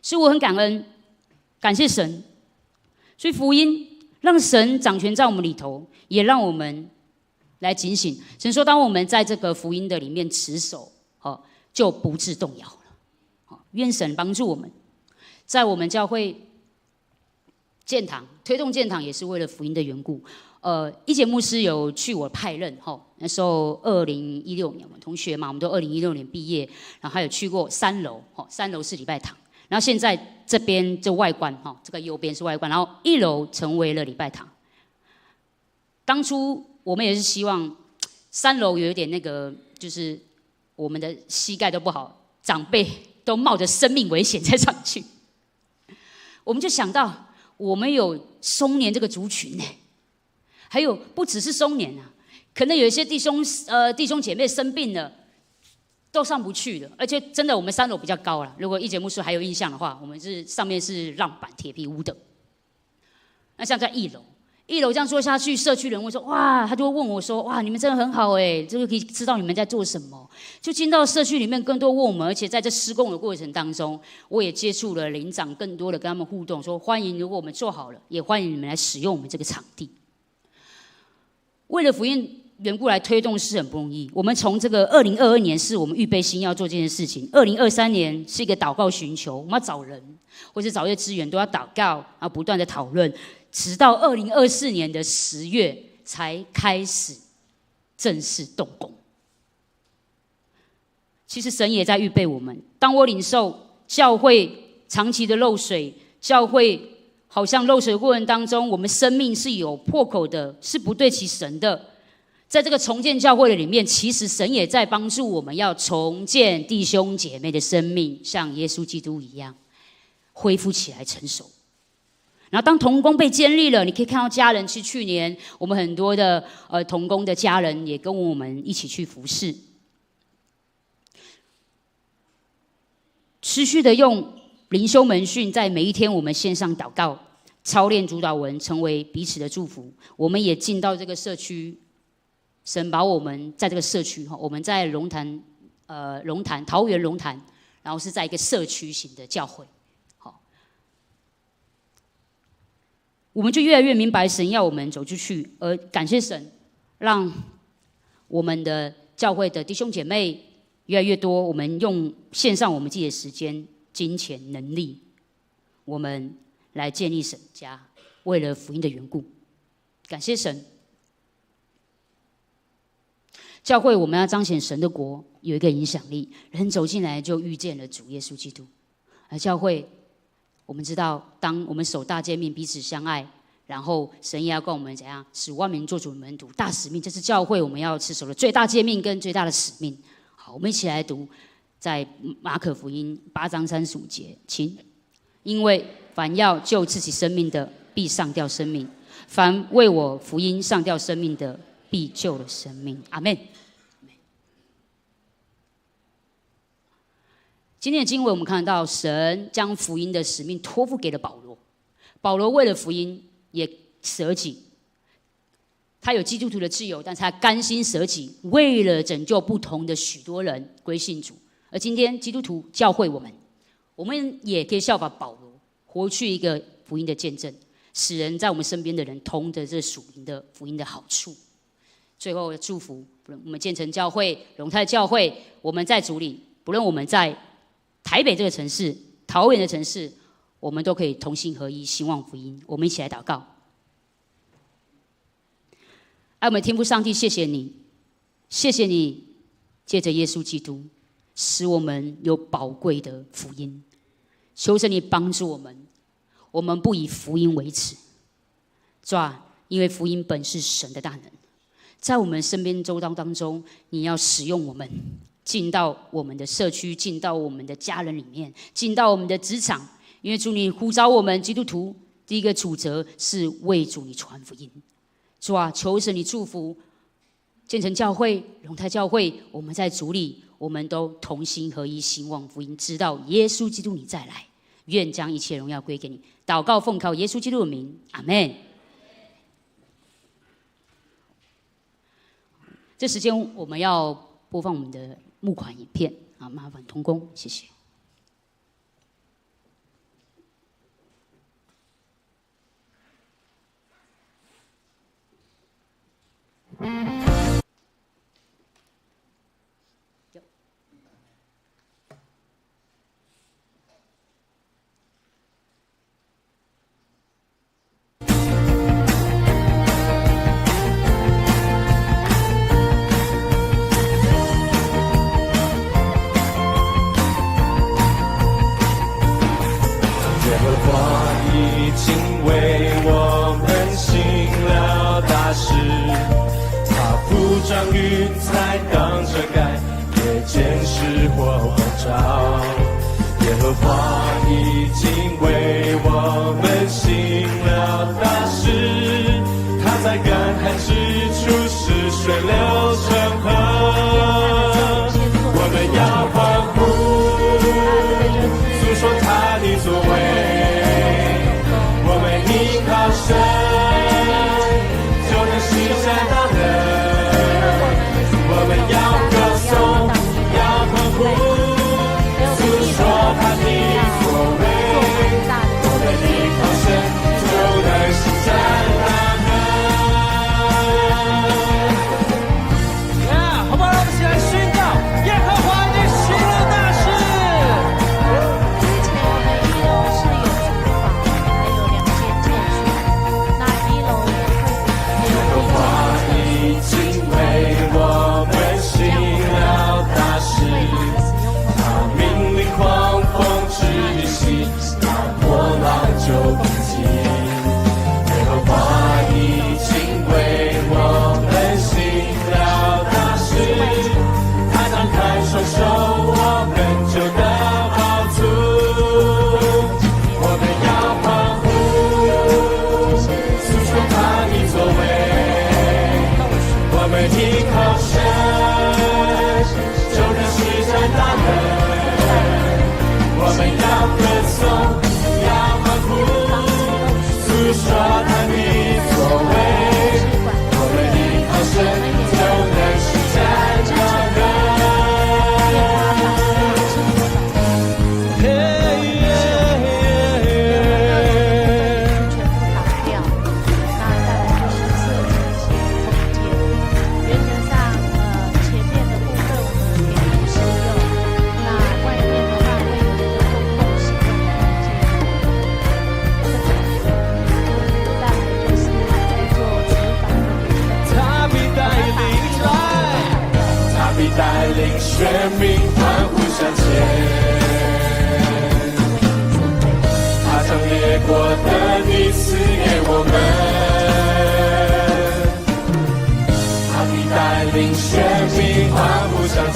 所以我很感恩，感谢神。所以福音让神掌权在我们里头，也让我们来警醒。神说，当我们在这个福音的里面持守，就不致动摇了。愿神帮助我们，在我们教会建堂推动建堂，也是为了福音的缘故。一节牧师有去我派任，那时候2016年我们同学嘛，我们都2016年毕业，然后还有去过3楼，3楼是礼拜堂。然后现在这边这外观这个右边是外观，然后1楼成为了礼拜堂。当初我们也是希望3楼有一点那个，就是我们的膝盖都不好，长辈都冒着生命危险再上去。我们就想到我们有松年这个族群，还有不只是松年啊，可能有一些弟兄姐妹生病了，都上不去的，而且真的我们3楼比较高啦。如果一节牧师还有印象的话，我们上面是浪板铁皮屋的。那像在1楼这样做下去，社区人会说哇，他就会问我说哇，你们真的很好哎，这个可以知道你们在做什么。就进到社区里面更多问我们，而且在这施工的过程当中，我也接触了灵长，更多的跟他们互动，说欢迎，如果我们做好了，也欢迎你们来使用我们这个场地。为了福音缘故来推动是很不容易。我们从这个2022年是我们预备心要做这件事情，2023年是一个祷告寻求，我们要找人或是找一些资源都要祷告，然后不断的讨论，直到2024年的10月才开始正式动工。其实神也在预备我们。当我领受教会长期的漏水，教会好像漏水的过程当中，我们生命是有破口的，是不对齐神的。在这个重建教会的里面，其实神也在帮助我们要重建弟兄姐妹的生命，像耶稣基督一样恢复起来成熟。然后当同工被建立了，你可以看到家人，其实去年我们很多的同工的家人也跟我们一起去服侍，持续的用灵修门训，在每一天我们线上祷告操练主祷文，成为彼此的祝福。我们也进到这个社区，神把我们在这个社区，我们在桃园龙潭，然后是在一个社区型的教会，我们就越来越明白神要我们走出去，而感谢神，让我们的教会的弟兄姐妹越来越多。我们用献上我们自己的时间、金钱、能力，我们来建立神家，为了福音的缘故，感谢神。教会我们要彰显神的国，有一个影响力，人走进来就遇见了主耶稣基督。而教会，我们知道，当我们守大诫命，彼此相爱，然后神也要跟我们怎样，使万民做主的门徒，大使命，这是教会我们要持守的最大诫命跟最大的使命。好，我们一起来读，在马可福音8章35节，请。因为凡要救自己生命的，必上吊生命；凡为我福音上吊生命的，必救了生命。阿们。今天的经文我们看到，神将福音的使命托付给了保罗。保罗为了福音也舍己，他有基督徒的自由，但是他甘心舍己，为了拯救不同的许多人归信主。而今天基督徒教会我们也可以效法保罗，活去一个福音的见证，使人在我们身边的人通着这属灵的福音的好处。最后祝福我们建成教会、荣泰教会，我们在主里，不论我们在台北这个城市、桃园的城市，我们都可以同心合一，兴旺福音。我们一起来祷告。爱我们天父上帝，谢谢你，谢谢你借着耶稣基督，使我们有宝贵的福音。求神你帮助我们，我们不以福音为耻，主啊，因为福音本是神的大能，在我们身边周遭当中，你要使用我们，进到我们的社区，进到我们的家人里面，进到我们的职场。因为主你呼召我们基督徒，第一个主责是为主你传福音。主啊，求神你祝福建成教会、荣泰教会，我们在主里，我们都同心合一，兴旺福音，直到耶稣基督你再来。愿将一切荣耀归给你。祷告奉靠耶稣基督的名，阿们。这时间我们要播放我们的募款影片啊，麻烦同工，谢谢。让云彩当遮盖，夜间是火光照。耶和华已经为我们行了大事，他在干旱之处使水流成河。我们要欢呼向前。他将列国的地赐给我们，他必带领选民欢呼向前。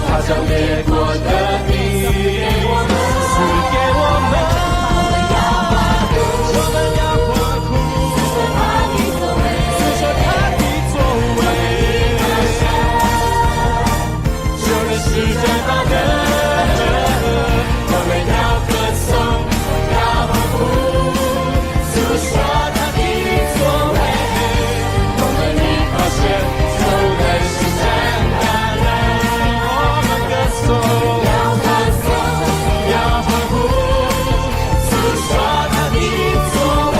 他将列国的地赐给我们，我们要欢呼，思索他的作为，就能施展大能。我们要歌颂，要欢呼，诉说他的作为，我们的发现就能施展大能。我们歌颂，要欢呼，诉说他的作为，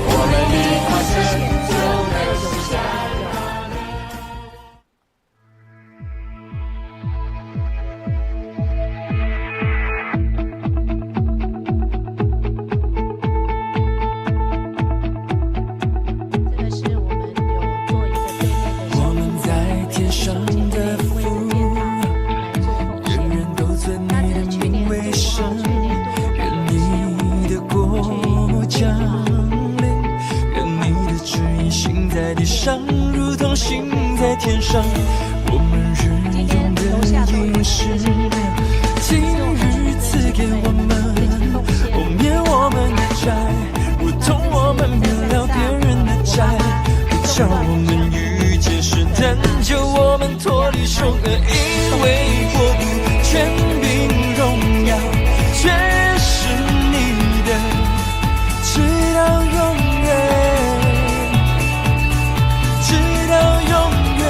我们的发现就能施展大能。这个是我们有做一个对面的我们在天上的父，人人都尊你的名为圣，愿你的国降临，愿你的旨意行在地上，如同行在天上。我们日用的饮食，今日赐给我们，免我们的债，如同我们免了别人的债，不叫我们遇见试探，救我们脱离凶恶，因为国度、权柄、荣耀，全是你的，直到永远，直到永远。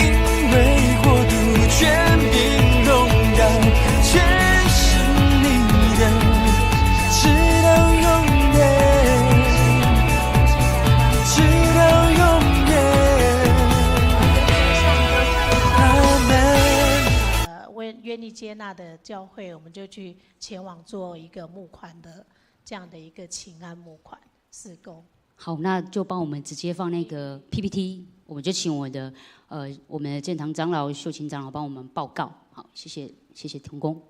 因为国度、权柄、荣耀，全是你的，直到永远，直到永远。阿门。为愿意接纳的教会，我们就去前往做一个募款的这样的一个请安募款事工。好，那就帮我们直接放那个 PPT， 我们就请我们的建堂长老秀琴长老帮我们报告。好，谢谢同工。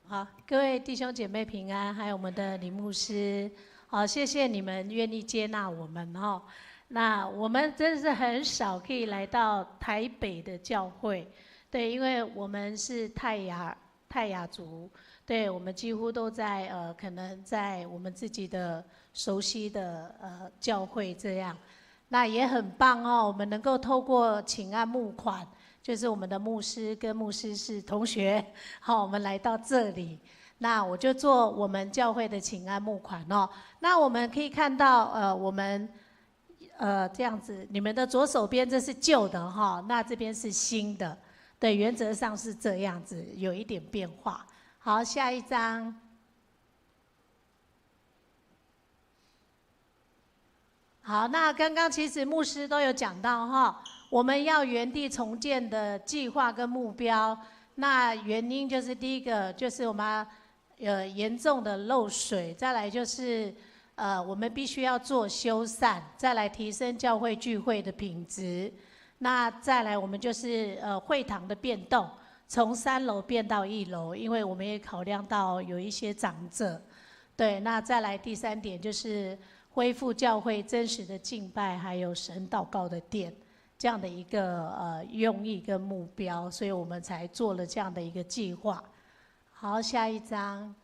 好，各位弟兄姐妹平安，还有我们的李牧师，好，谢谢你们愿意接纳我们哈。那我们真的是很少可以来到台北的教会，对，因为我们是泰雅族，对，我们几乎都在可能在我们自己的熟悉的教会这样，那也很棒哦。我们能够透过请安募款，就是我们的牧师跟牧师是同学，好，我们来到这里，那我就做我们教会的请安募款哦。那我们可以看到我们这样子，你们的左手边这是旧的哈，那这边是新的，对，原则上是这样子，有一点变化。好，下一张。好，那刚刚其实牧师都有讲到哈，我们要原地重建的计划跟目标。那原因就是第一个就是我们严重的漏水，再来就是我们必须要做修缮，再来提升教会聚会的品质。那再来我们就是会堂的变动，从3楼变到1楼，因为我们也考量到有一些长者。对，那再来第3点就是恢复教会真实的敬拜，还有神祷告的殿，这样的一个用意跟目标，所以我们才做了这样的一个计划。好，下一张。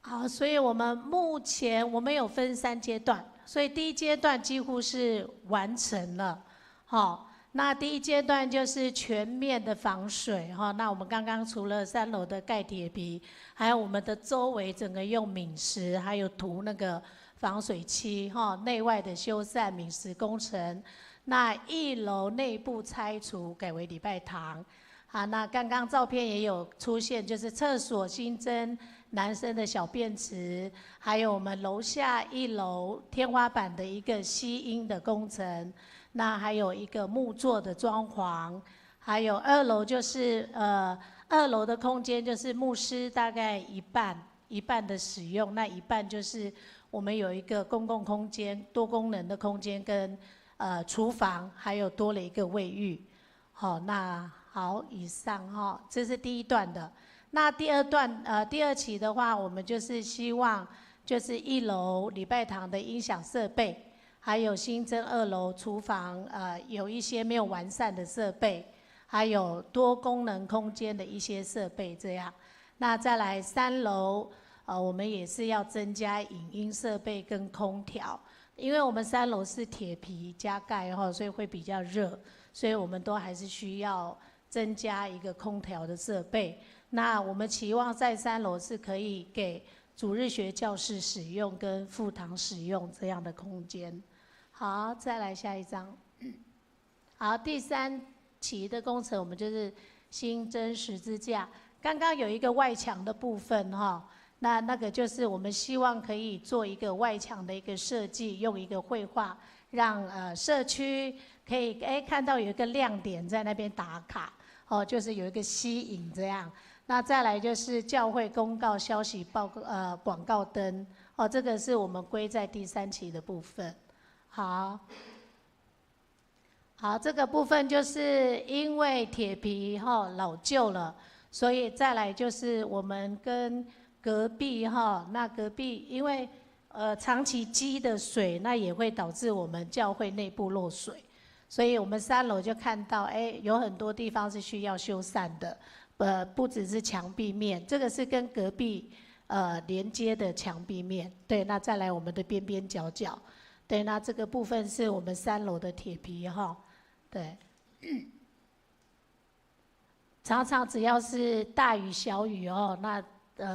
好，所以我们目前有分3阶段，所以第1阶段几乎是完成了。好，那第1阶段就是全面的防水哈。那我们刚刚除了3楼的盖铁皮，还有我们的周围整个用抿石，还有涂那个防水漆哈，内外的修缮抿石工程。那1楼内部拆除改为礼拜堂。好，那刚刚照片也有出现，就是厕所新增男生的小便池，还有我们楼下1楼天花板的一个吸音的工程，那还有一个木作的装潢，还有2楼就是2楼的空间就是牧师大概一半，一半的使用，那一半就是我们有一个公共空间、多功能的空间跟厨房，还有多了一个卫浴。好，那好，以上哈，这是第一段的。那第二期的话，我们就是希望就是1楼礼拜堂的音响设备，还有新增2楼厨房有一些没有完善的设备，还有多功能空间的一些设备这样。那再来3楼，我们也是要增加影音设备跟空调，因为我们3楼是铁皮加盖哈，所以会比较热，所以我们都还是需要增加一个空调的设备。那我们期望在3楼是可以给主日学教室使用跟副堂使用这样的空间。好，再来下一张。好，第3期的工程我们就是新增十字架。刚刚有一个外墙的部分哈，那个就是我们希望可以做一个外墙的一个设计，用一个绘画，让社区可以看到有一个亮点在那边打卡，哦，就是有一个吸引这样。那再来就是教会公告消息广告灯，哦，这个是我们归在第3期的部分。好，这个部分就是因为铁皮老旧了。所以再来就是我们跟隔壁那隔壁因为长期积的水，那也会导致我们教会内部漏水，所以我们3楼就看到有很多地方是需要修缮的，不只是墙壁面，这个是跟隔壁连接的墙壁面，对，那再来我们的边边角角，对，那这个部分是我们3楼的铁皮对。常常只要是大雨小雨那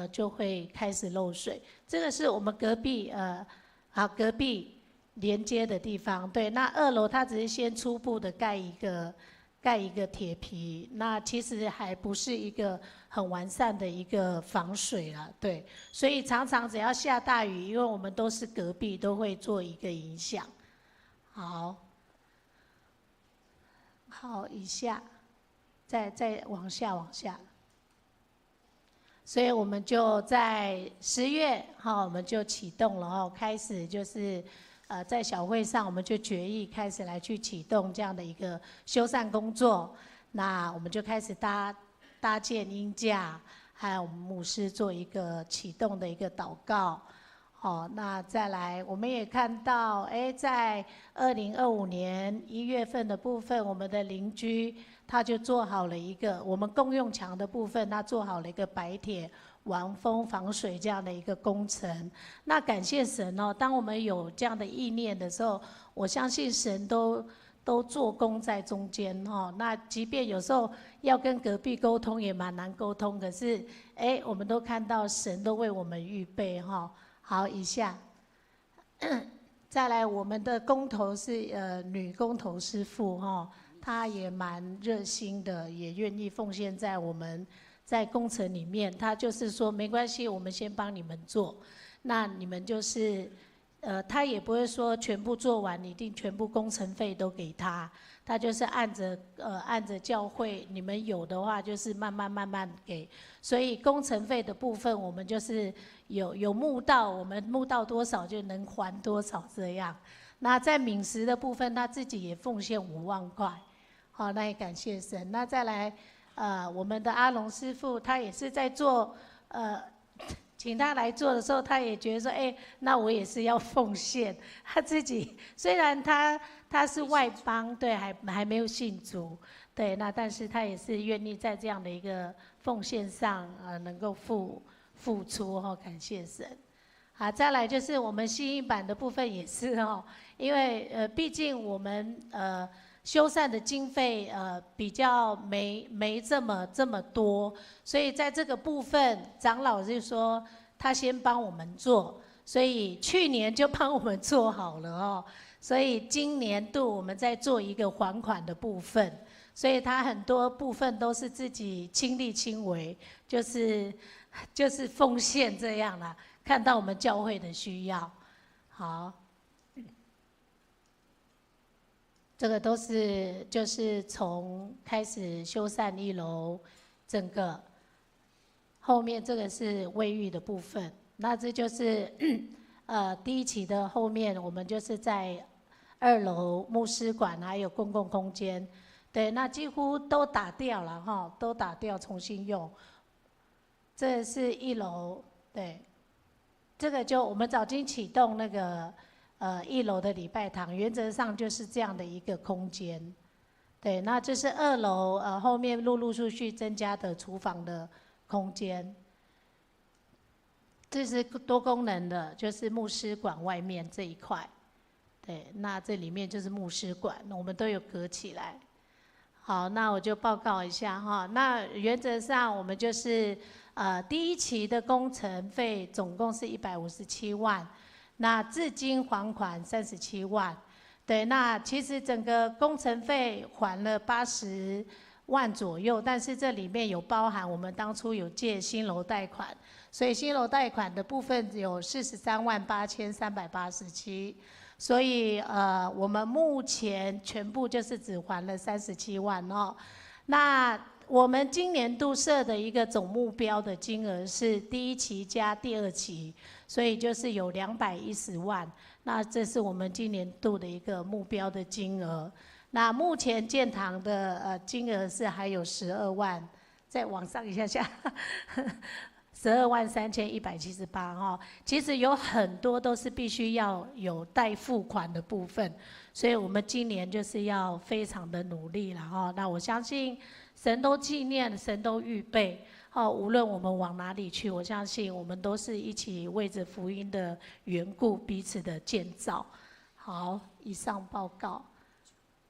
就会开始漏水。这个是我们隔壁隔壁连接的地方。对，那2楼它只是先初步的盖一个铁皮，那其实还不是一个很完善的一个防水啦。对，所以常常只要下大雨，因为我们都是隔壁，都会做一个影响。好，以下。再往下，所以我们就在10月我们就启动了开始就是在小会上我们就决议开始来去启动这样的一个修缮工作。那我们就开始搭建音架，还有我们牧师做一个启动的一个祷告。那再来我们也看到在2025年1月份的部分，我们的邻居他就做好了一个我们共用墙的部分，他做好了一个白铁防风防水这样的一个工程。那感谢神当我们有这样的意念的时候，我相信神都做工在中间那即便有时候要跟隔壁沟通也蛮难沟通，可是我们都看到神都为我们预备好，以下再来我们的工头是女工头师傅她也蛮热心的，也愿意奉献在我们在工程里面。她就是说没关系，我们先帮你们做，那你们就是她也不会说全部做完一定全部工程费都给她，她就是按着教会你们有的话就是慢慢给，所以工程费的部分我们就是有募到，我们募到多少就能还多少这样。那在饮食的部分，他自己也奉献5万块，好，那也感谢神。那再来我们的阿龙师傅，他也是在做请他来做的时候，他也觉得说那我也是要奉献。他自己虽然他是外邦，对，还没有信主，对，那但是他也是愿意在这样的一个奉献上能够付出感谢神。好，再来就是我们新音版的部分也是因为毕竟我们修缮的经费比较没这么多，所以在这个部分长老就说他先帮我们做，所以去年就帮我们做好了所以今年度我们在做一个还款的部分，所以他很多部分都是自己亲力亲为，就是奉献这样啦，看到我们教会的需要。好，这个都是就是从开始修缮1楼整个后面这个是卫浴的部分。那这就是第一期的后面，我们就是在2楼牧师馆还有公共空间，对，那几乎都打掉了哈，都打掉重新用。这是1楼，对，这个就我们早经启动那个1楼的礼拜堂，原则上就是这样的一个空间。对，那这是2楼后面陆续续增加的厨房的空间。这是多功能的，就是牧师馆外面这一块。对，那这里面就是牧师馆，我们都有隔起来。好，那我就报告一下哈。那原则上我们就是第一期的工程费总共是157万，那至今还款37万。对，那其实整个工程费还了80万左右，但是这里面有包含我们当初有借新楼贷款，所以新楼贷款的部分有438387，所以我们目前全部就是只还了37万哦。那我们今年度设的一个总目标的金额是第一期加第二期，所以就是有210万。那这是我们今年度的一个目标的金额。那目前建堂的金额是还有12万，再往上一下下，12万3178哈。其实有很多都是必须要有贷付款的部分，所以我们今年就是要非常的努力了哈。那我相信神都纪念，神都预备。无论我们往哪里去，我相信我们都是一起为着福音的缘故，彼此的建造。好，以上报告。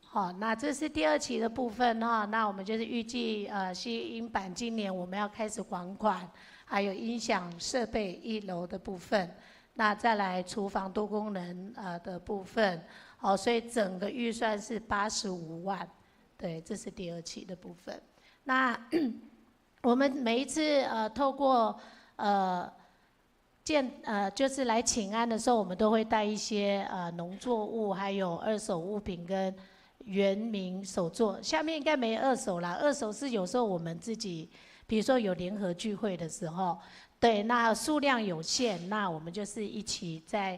好，那这是第二期的部分哈。那我们就是预计吸音板今年我们要开始还款，还有音响设备1楼的部分。那再来厨房多功能的部分。好，所以整个预算是85万。对，这是第二期的部分。那我们每一次透过就是来请安的时候，我们都会带一些农作物，还有2手物品跟原民手作。下面应该没2手啦，2手是有时候我们自己，比如说有联合聚会的时候，对，那数量有限，那我们就是一起在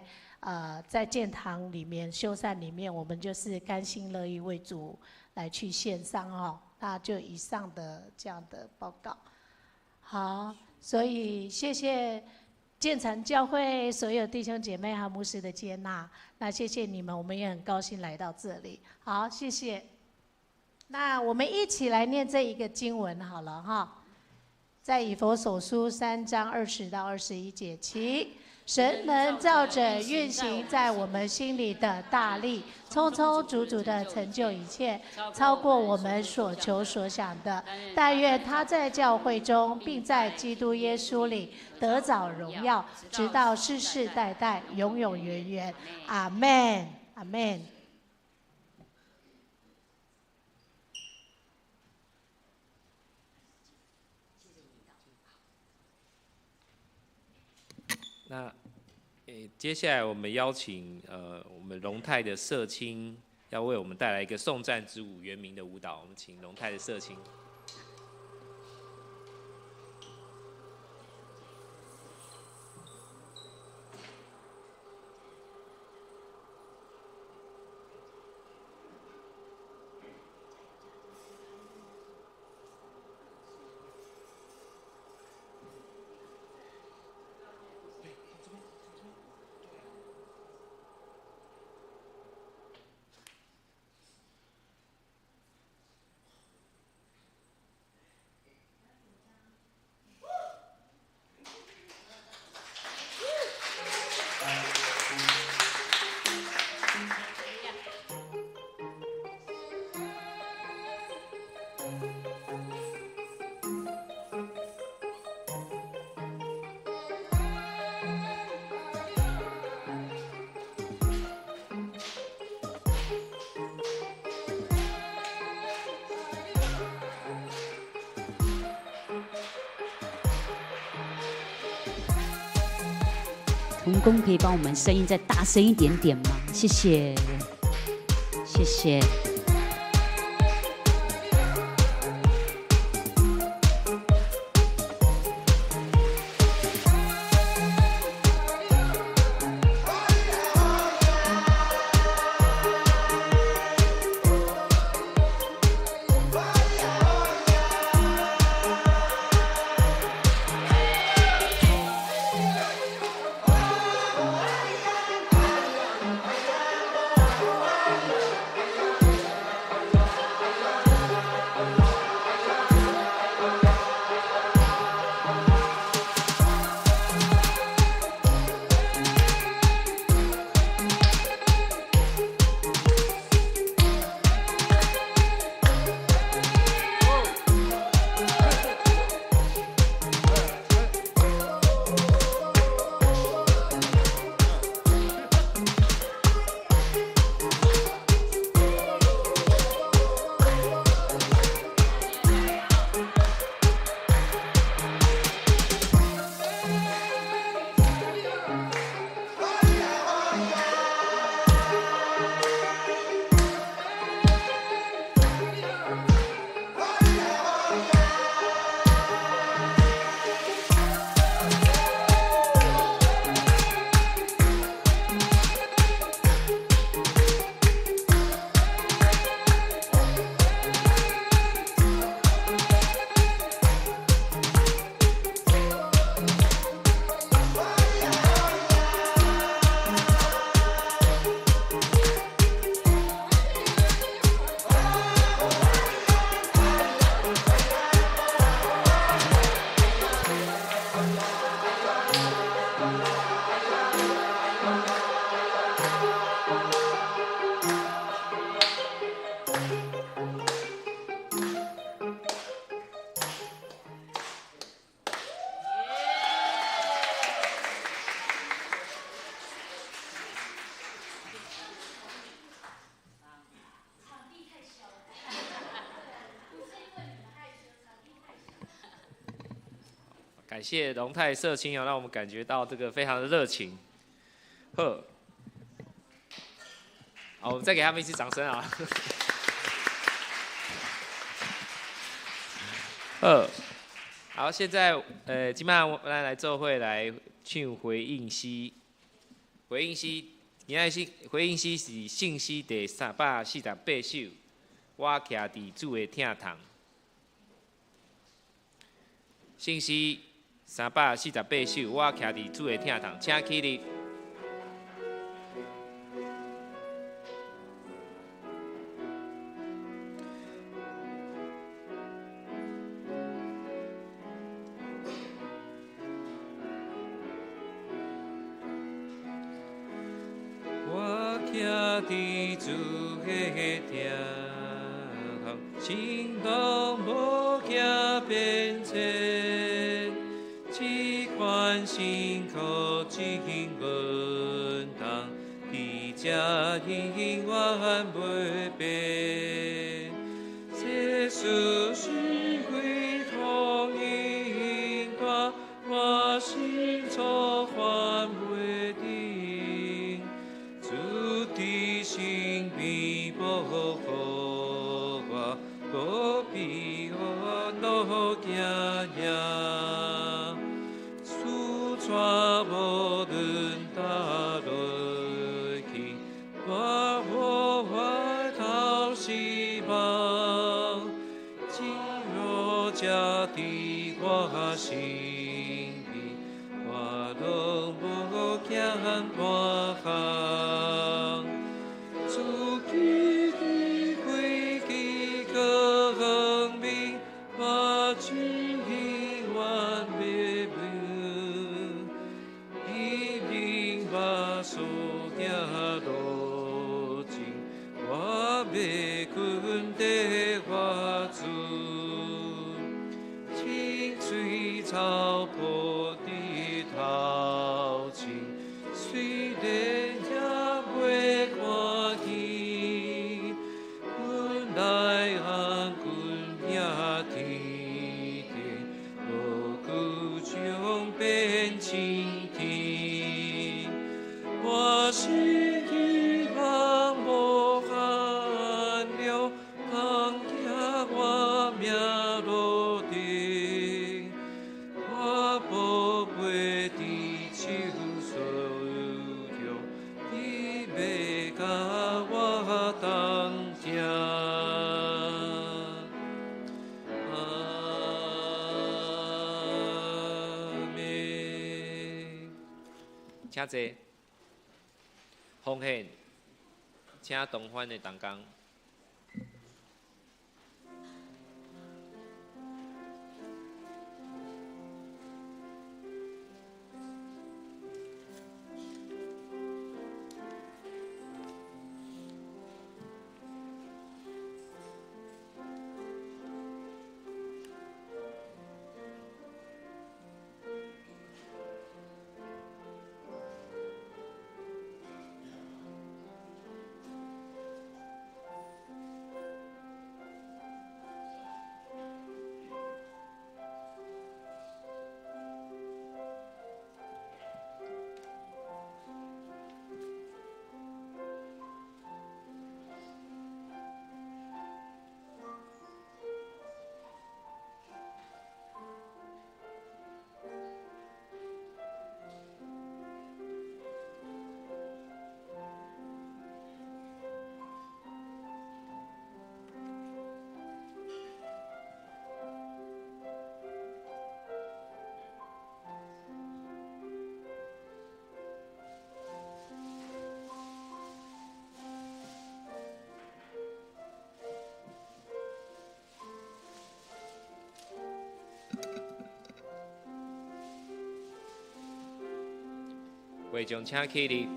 建堂里面修缮里面，我们就是甘心乐意为主来去献上哦。那就以上的这样的报告。好，所以谢谢建成教会所有弟兄姐妹和牧师的接纳，那谢谢你们，我们也很高兴来到这里。好，谢谢。那我们一起来念这一个经文好了哈，在以弗所书3章20到21节起。神能照着运行在我们心里的大力，充充足足的成就一切，超过我们所求所想的。但愿他在教会中，并在基督耶稣里得着荣耀，直到世世代代，永永远远。阿们，阿们。那接下来我们邀请我们荣泰的社青要为我们带来一个颂赞之舞原名的舞蹈，我们请荣泰的社青。同工可以帮我们声音再大声一点点吗？谢谢，谢谢。感谢龙泰社青让我们感觉到这个非常的热情。好，我们再给他们一次掌声啊！好，现在今晚我们来做会来唱回应诗，回应诗，今仔是回应诗是信诗第348首，我徛伫主的厅堂。信诗348首，我徛伫主的厅堂，请起立。伫主的厅堂，心动无惊变迁，只款辛苦只稳当，伫这永远袂变。世事是归同因果，我心错还袂定。心比无我，无比我多惊惊，输带无论打落去，我无法头失望，只有这伫我心里，我拢无惊半项。草坡的头前，虽然也袂看见，阮来行阮也天天，无故将变晴天。我心希望无限了，通行我命路顶。宝贝的手所着，你要甲我同行。阿弥，请坐。奉献，请同欢的同工。会众请起立。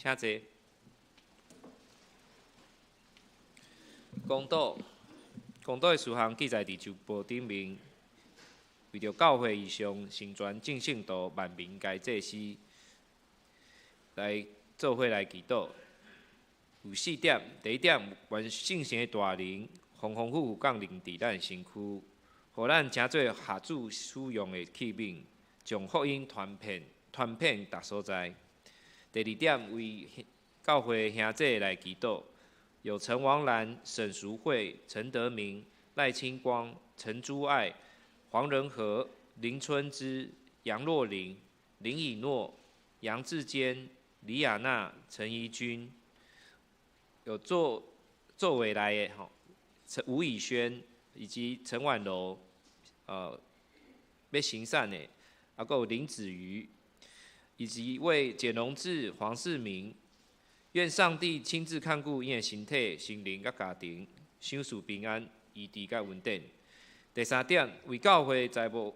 请坐。公道的事项记载伫就报顶面，为着教会以上成全正圣道万民该祭司来做伙来祈祷。有4点，第一点，愿圣神的大灵丰丰富富降临伫咱身躯，互咱诚做下主使用的器皿，将福音传遍逐所在。第二点，为教会兄弟来祈祷，有陈王兰、沈淑慧、陈德明、赖清光、陈珠爱、黄仁和、林春之、杨若琳、林以诺、杨志坚、李雅娜、陈怡君。有作为来的吴以轩以及陈婉柔，要行善的，还有林子瑜，以及为简荣志、黄世明，愿上帝亲自看顾因的身体、心灵甲家庭，享受平安、医治甲稳定。第三点，为教会财务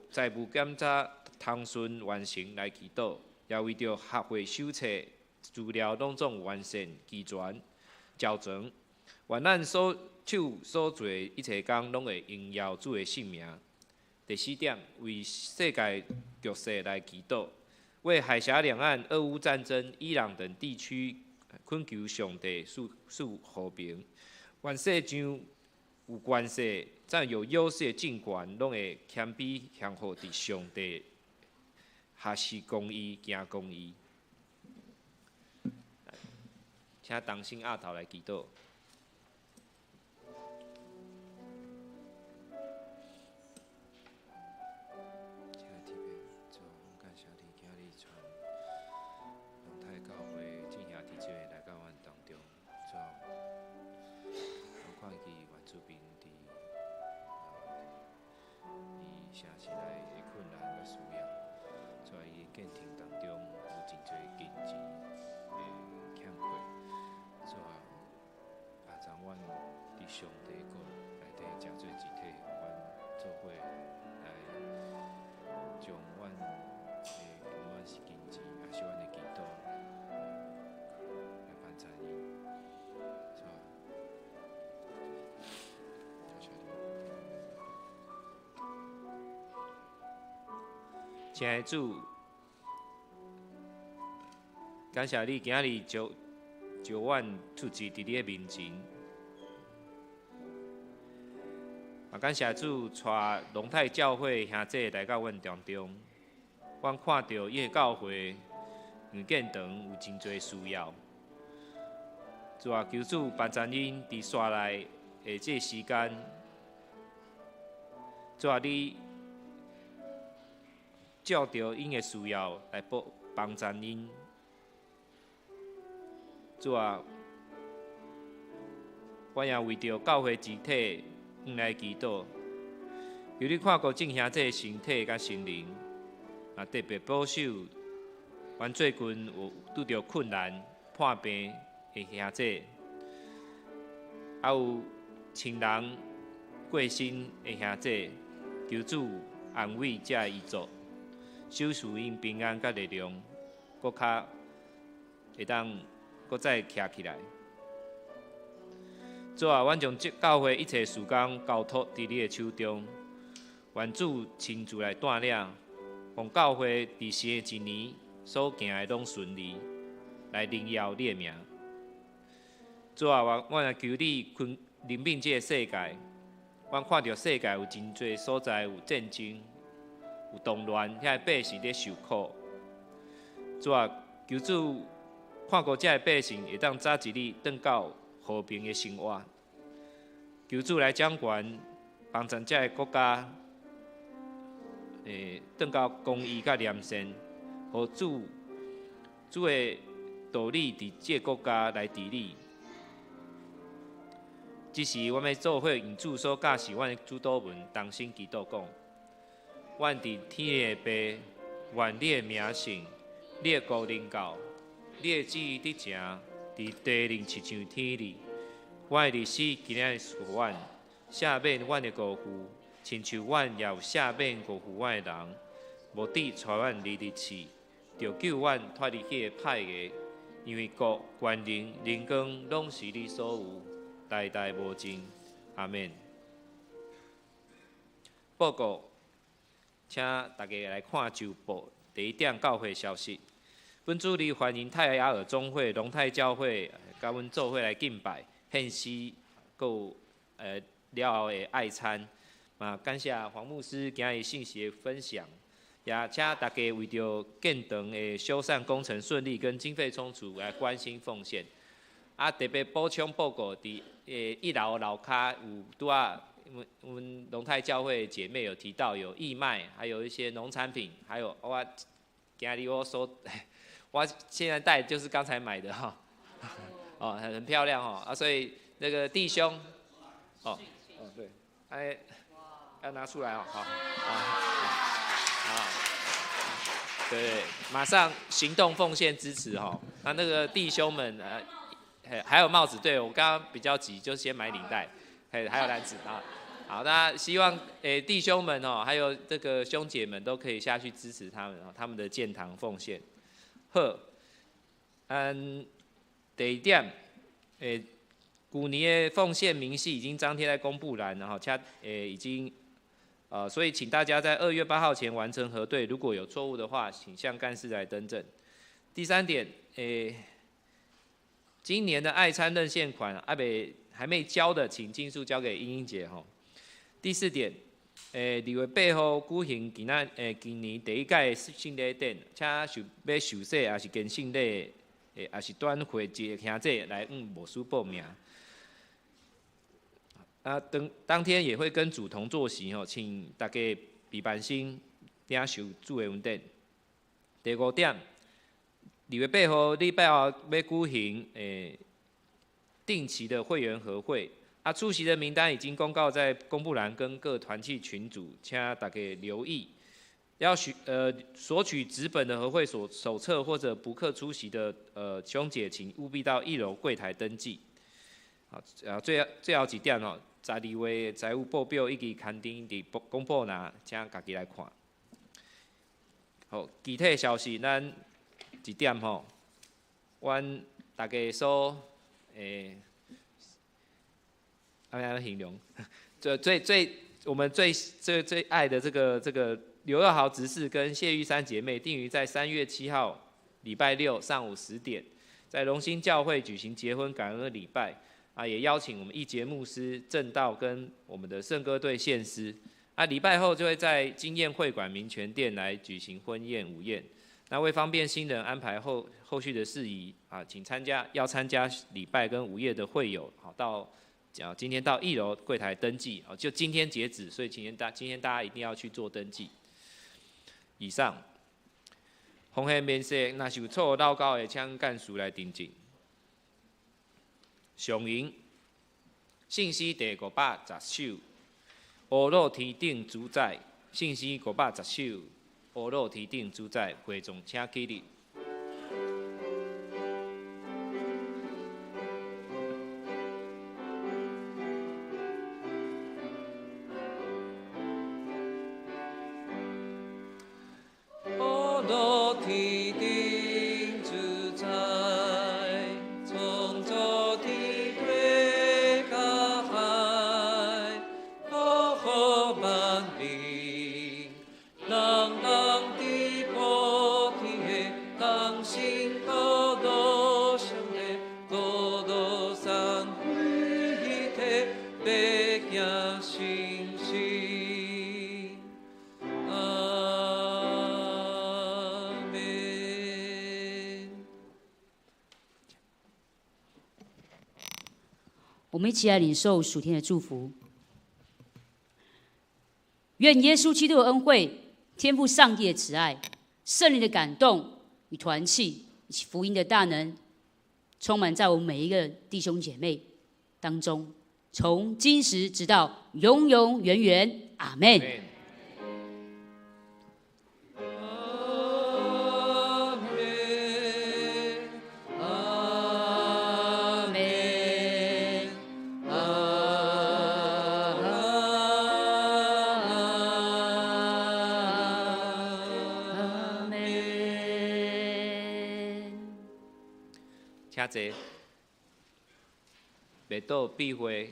检查通顺完成来祈祷，也为着学会手册资料拢总完善齐全。校正，愿咱手所做一切工，拢会荣耀主的性命。第四点，为世界局势来祈祷，为海峡两岸、俄乌战争、伊朗等地区恳求上帝赐和平。愿世上有关系、占有优势的政权，拢会谦卑降服伫上帝，下施公义、行公义。请同心压头来祈祷。龙泰教会正兄弟姊妹来到阮当中，我看见原住民伫伊城市内的困难甲需要，在伊的家庭当中有真侪经济的欠缺。阮伫上帝国内底诚侪集体，阮做伙来将阮的不管是经济，还是阮的祈祷，来帮助伊，是吧？亲爱的主，感谢你今日招阮出席伫你的面前。也感谢主带龙泰教会兄弟来到阮当中，阮看到伊个教会园建堂有真侪需要，主啊，求主帮助因伫线内下这时间，主啊，你照着因个需要来帮助因，主啊，我也为着教会集体。来祈祷，求你看顾正兄弟身体甲心灵，啊特别保守，阮最近有拄着困难、破病的兄弟，还有亲人过身的兄弟，求主安慰遮遗族，守护因平安甲力量，搁较会当搁再徛起来。主啊，阮将教会一切事工交托伫你的手中，愿主亲自来带领，让教会伫新的一年所行的拢顺利，来荣耀你的名。主啊，我也求你临命这个世界，阮看到世界有真侪所在有战争、有动乱，遐个百姓咧受苦。主啊，求主看顾遮个百姓会当早一日转到和平的生活，求主来掌权，帮助遮个国家，转到公义甲良善，互主的道理伫这个国家来治理。这时，我们做伙用主所教示阮的主祷文，同心祈祷讲：阮伫天的爸，愿你的名圣，你的国临到，你的旨意伫成，伫地灵亲像天里。阮的历史今仔日互阮赦免阮的过负，亲像阮也有赦免过负阮的人，无抵带阮离日去，就救阮脱离迄个歹个，因为国、权能、人光拢是你所有，代代无尽。阿免。报告，请大家来看周报。第一点，教会消息。本主日欢迎泰雅尔中会、龙泰教会甲阮做伙来敬拜、献诗，还有了后的爱餐。嘛，感谢黄牧师今日信息的分享，也请大家为着建堂的修缮工程顺利跟经费充足来关心奉献。啊，特别补充报告，伫一楼楼骹有拄啊，阮龙泰教会姐妹有提到有义卖，还有一些农产品，还有我今日我现在带就是刚才买的哈，哦，很漂亮哦，啊，所以那个弟兄，哦，对，哎。要拿出来哦，好，对，马上行动奉献支持哈。那个弟兄们，还有帽子，对我刚刚比较急，就先买领带，还有篮子啊。好，那希望弟兄们哦，还有这个兄姐们都可以下去支持他们哦，他们的建堂奉献。好，第一点，去年的奉献明细已经张贴在公布栏，然后已经。所以请大家在2月8号前完成核对，如果有错误的话，请向干事来更正。第3点，今年的爱餐认现款还没交的，请尽速交给英英姐哈。第4点，2月8号举行今年第一届圣礼典，请要受洗也是跟圣礼，也是短会节兄弟来牧师报名。当天也会跟主同坐席吼，请大家备办心，领受主的恩典。第5点，2月8号礼拜后要举行定期的会员和会，出席的名单已经公告在公布栏跟各团契群组，请大家留意。要索取纸本的和会手册或者补课出席的兄姐，请务必到1楼柜台登记。好，最后几点哦。12月财务报表以及刊登伫公布栏，请家己来看。好，具体消息咱一点吼，阮大家所安怎形容？我们最爱的这个刘耀豪执事跟谢玉珊姐妹，定于在3月7号礼拜六上午10点，在荣兴教会举行结婚感恩的礼拜。也邀请我们一节牧师正道跟我们的圣歌队献诗。礼拜后就会在经验会馆民权店来举行婚宴午宴。那为方便新人安排后续的事宜请要参加礼拜跟午夜的会友到今天到1楼柜台登记就今天截止，所以今天大家一定要去做登记。以上，奉献面试若是有错漏交的，请干事来订正。上营信息第510首，乌鲁天顶主宰，信息510首，乌鲁天顶主宰，会众请起立。乌鲁天顶主宰。我们一起来领受属天的祝福。愿耶稣基督的恩惠、天父上帝的慈爱、圣灵的感动与团契，以及福音的大能，充满在我们每一个弟兄姐妹当中，从今时直到永永远远。阿们。请坐，袂倒避讳。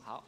好，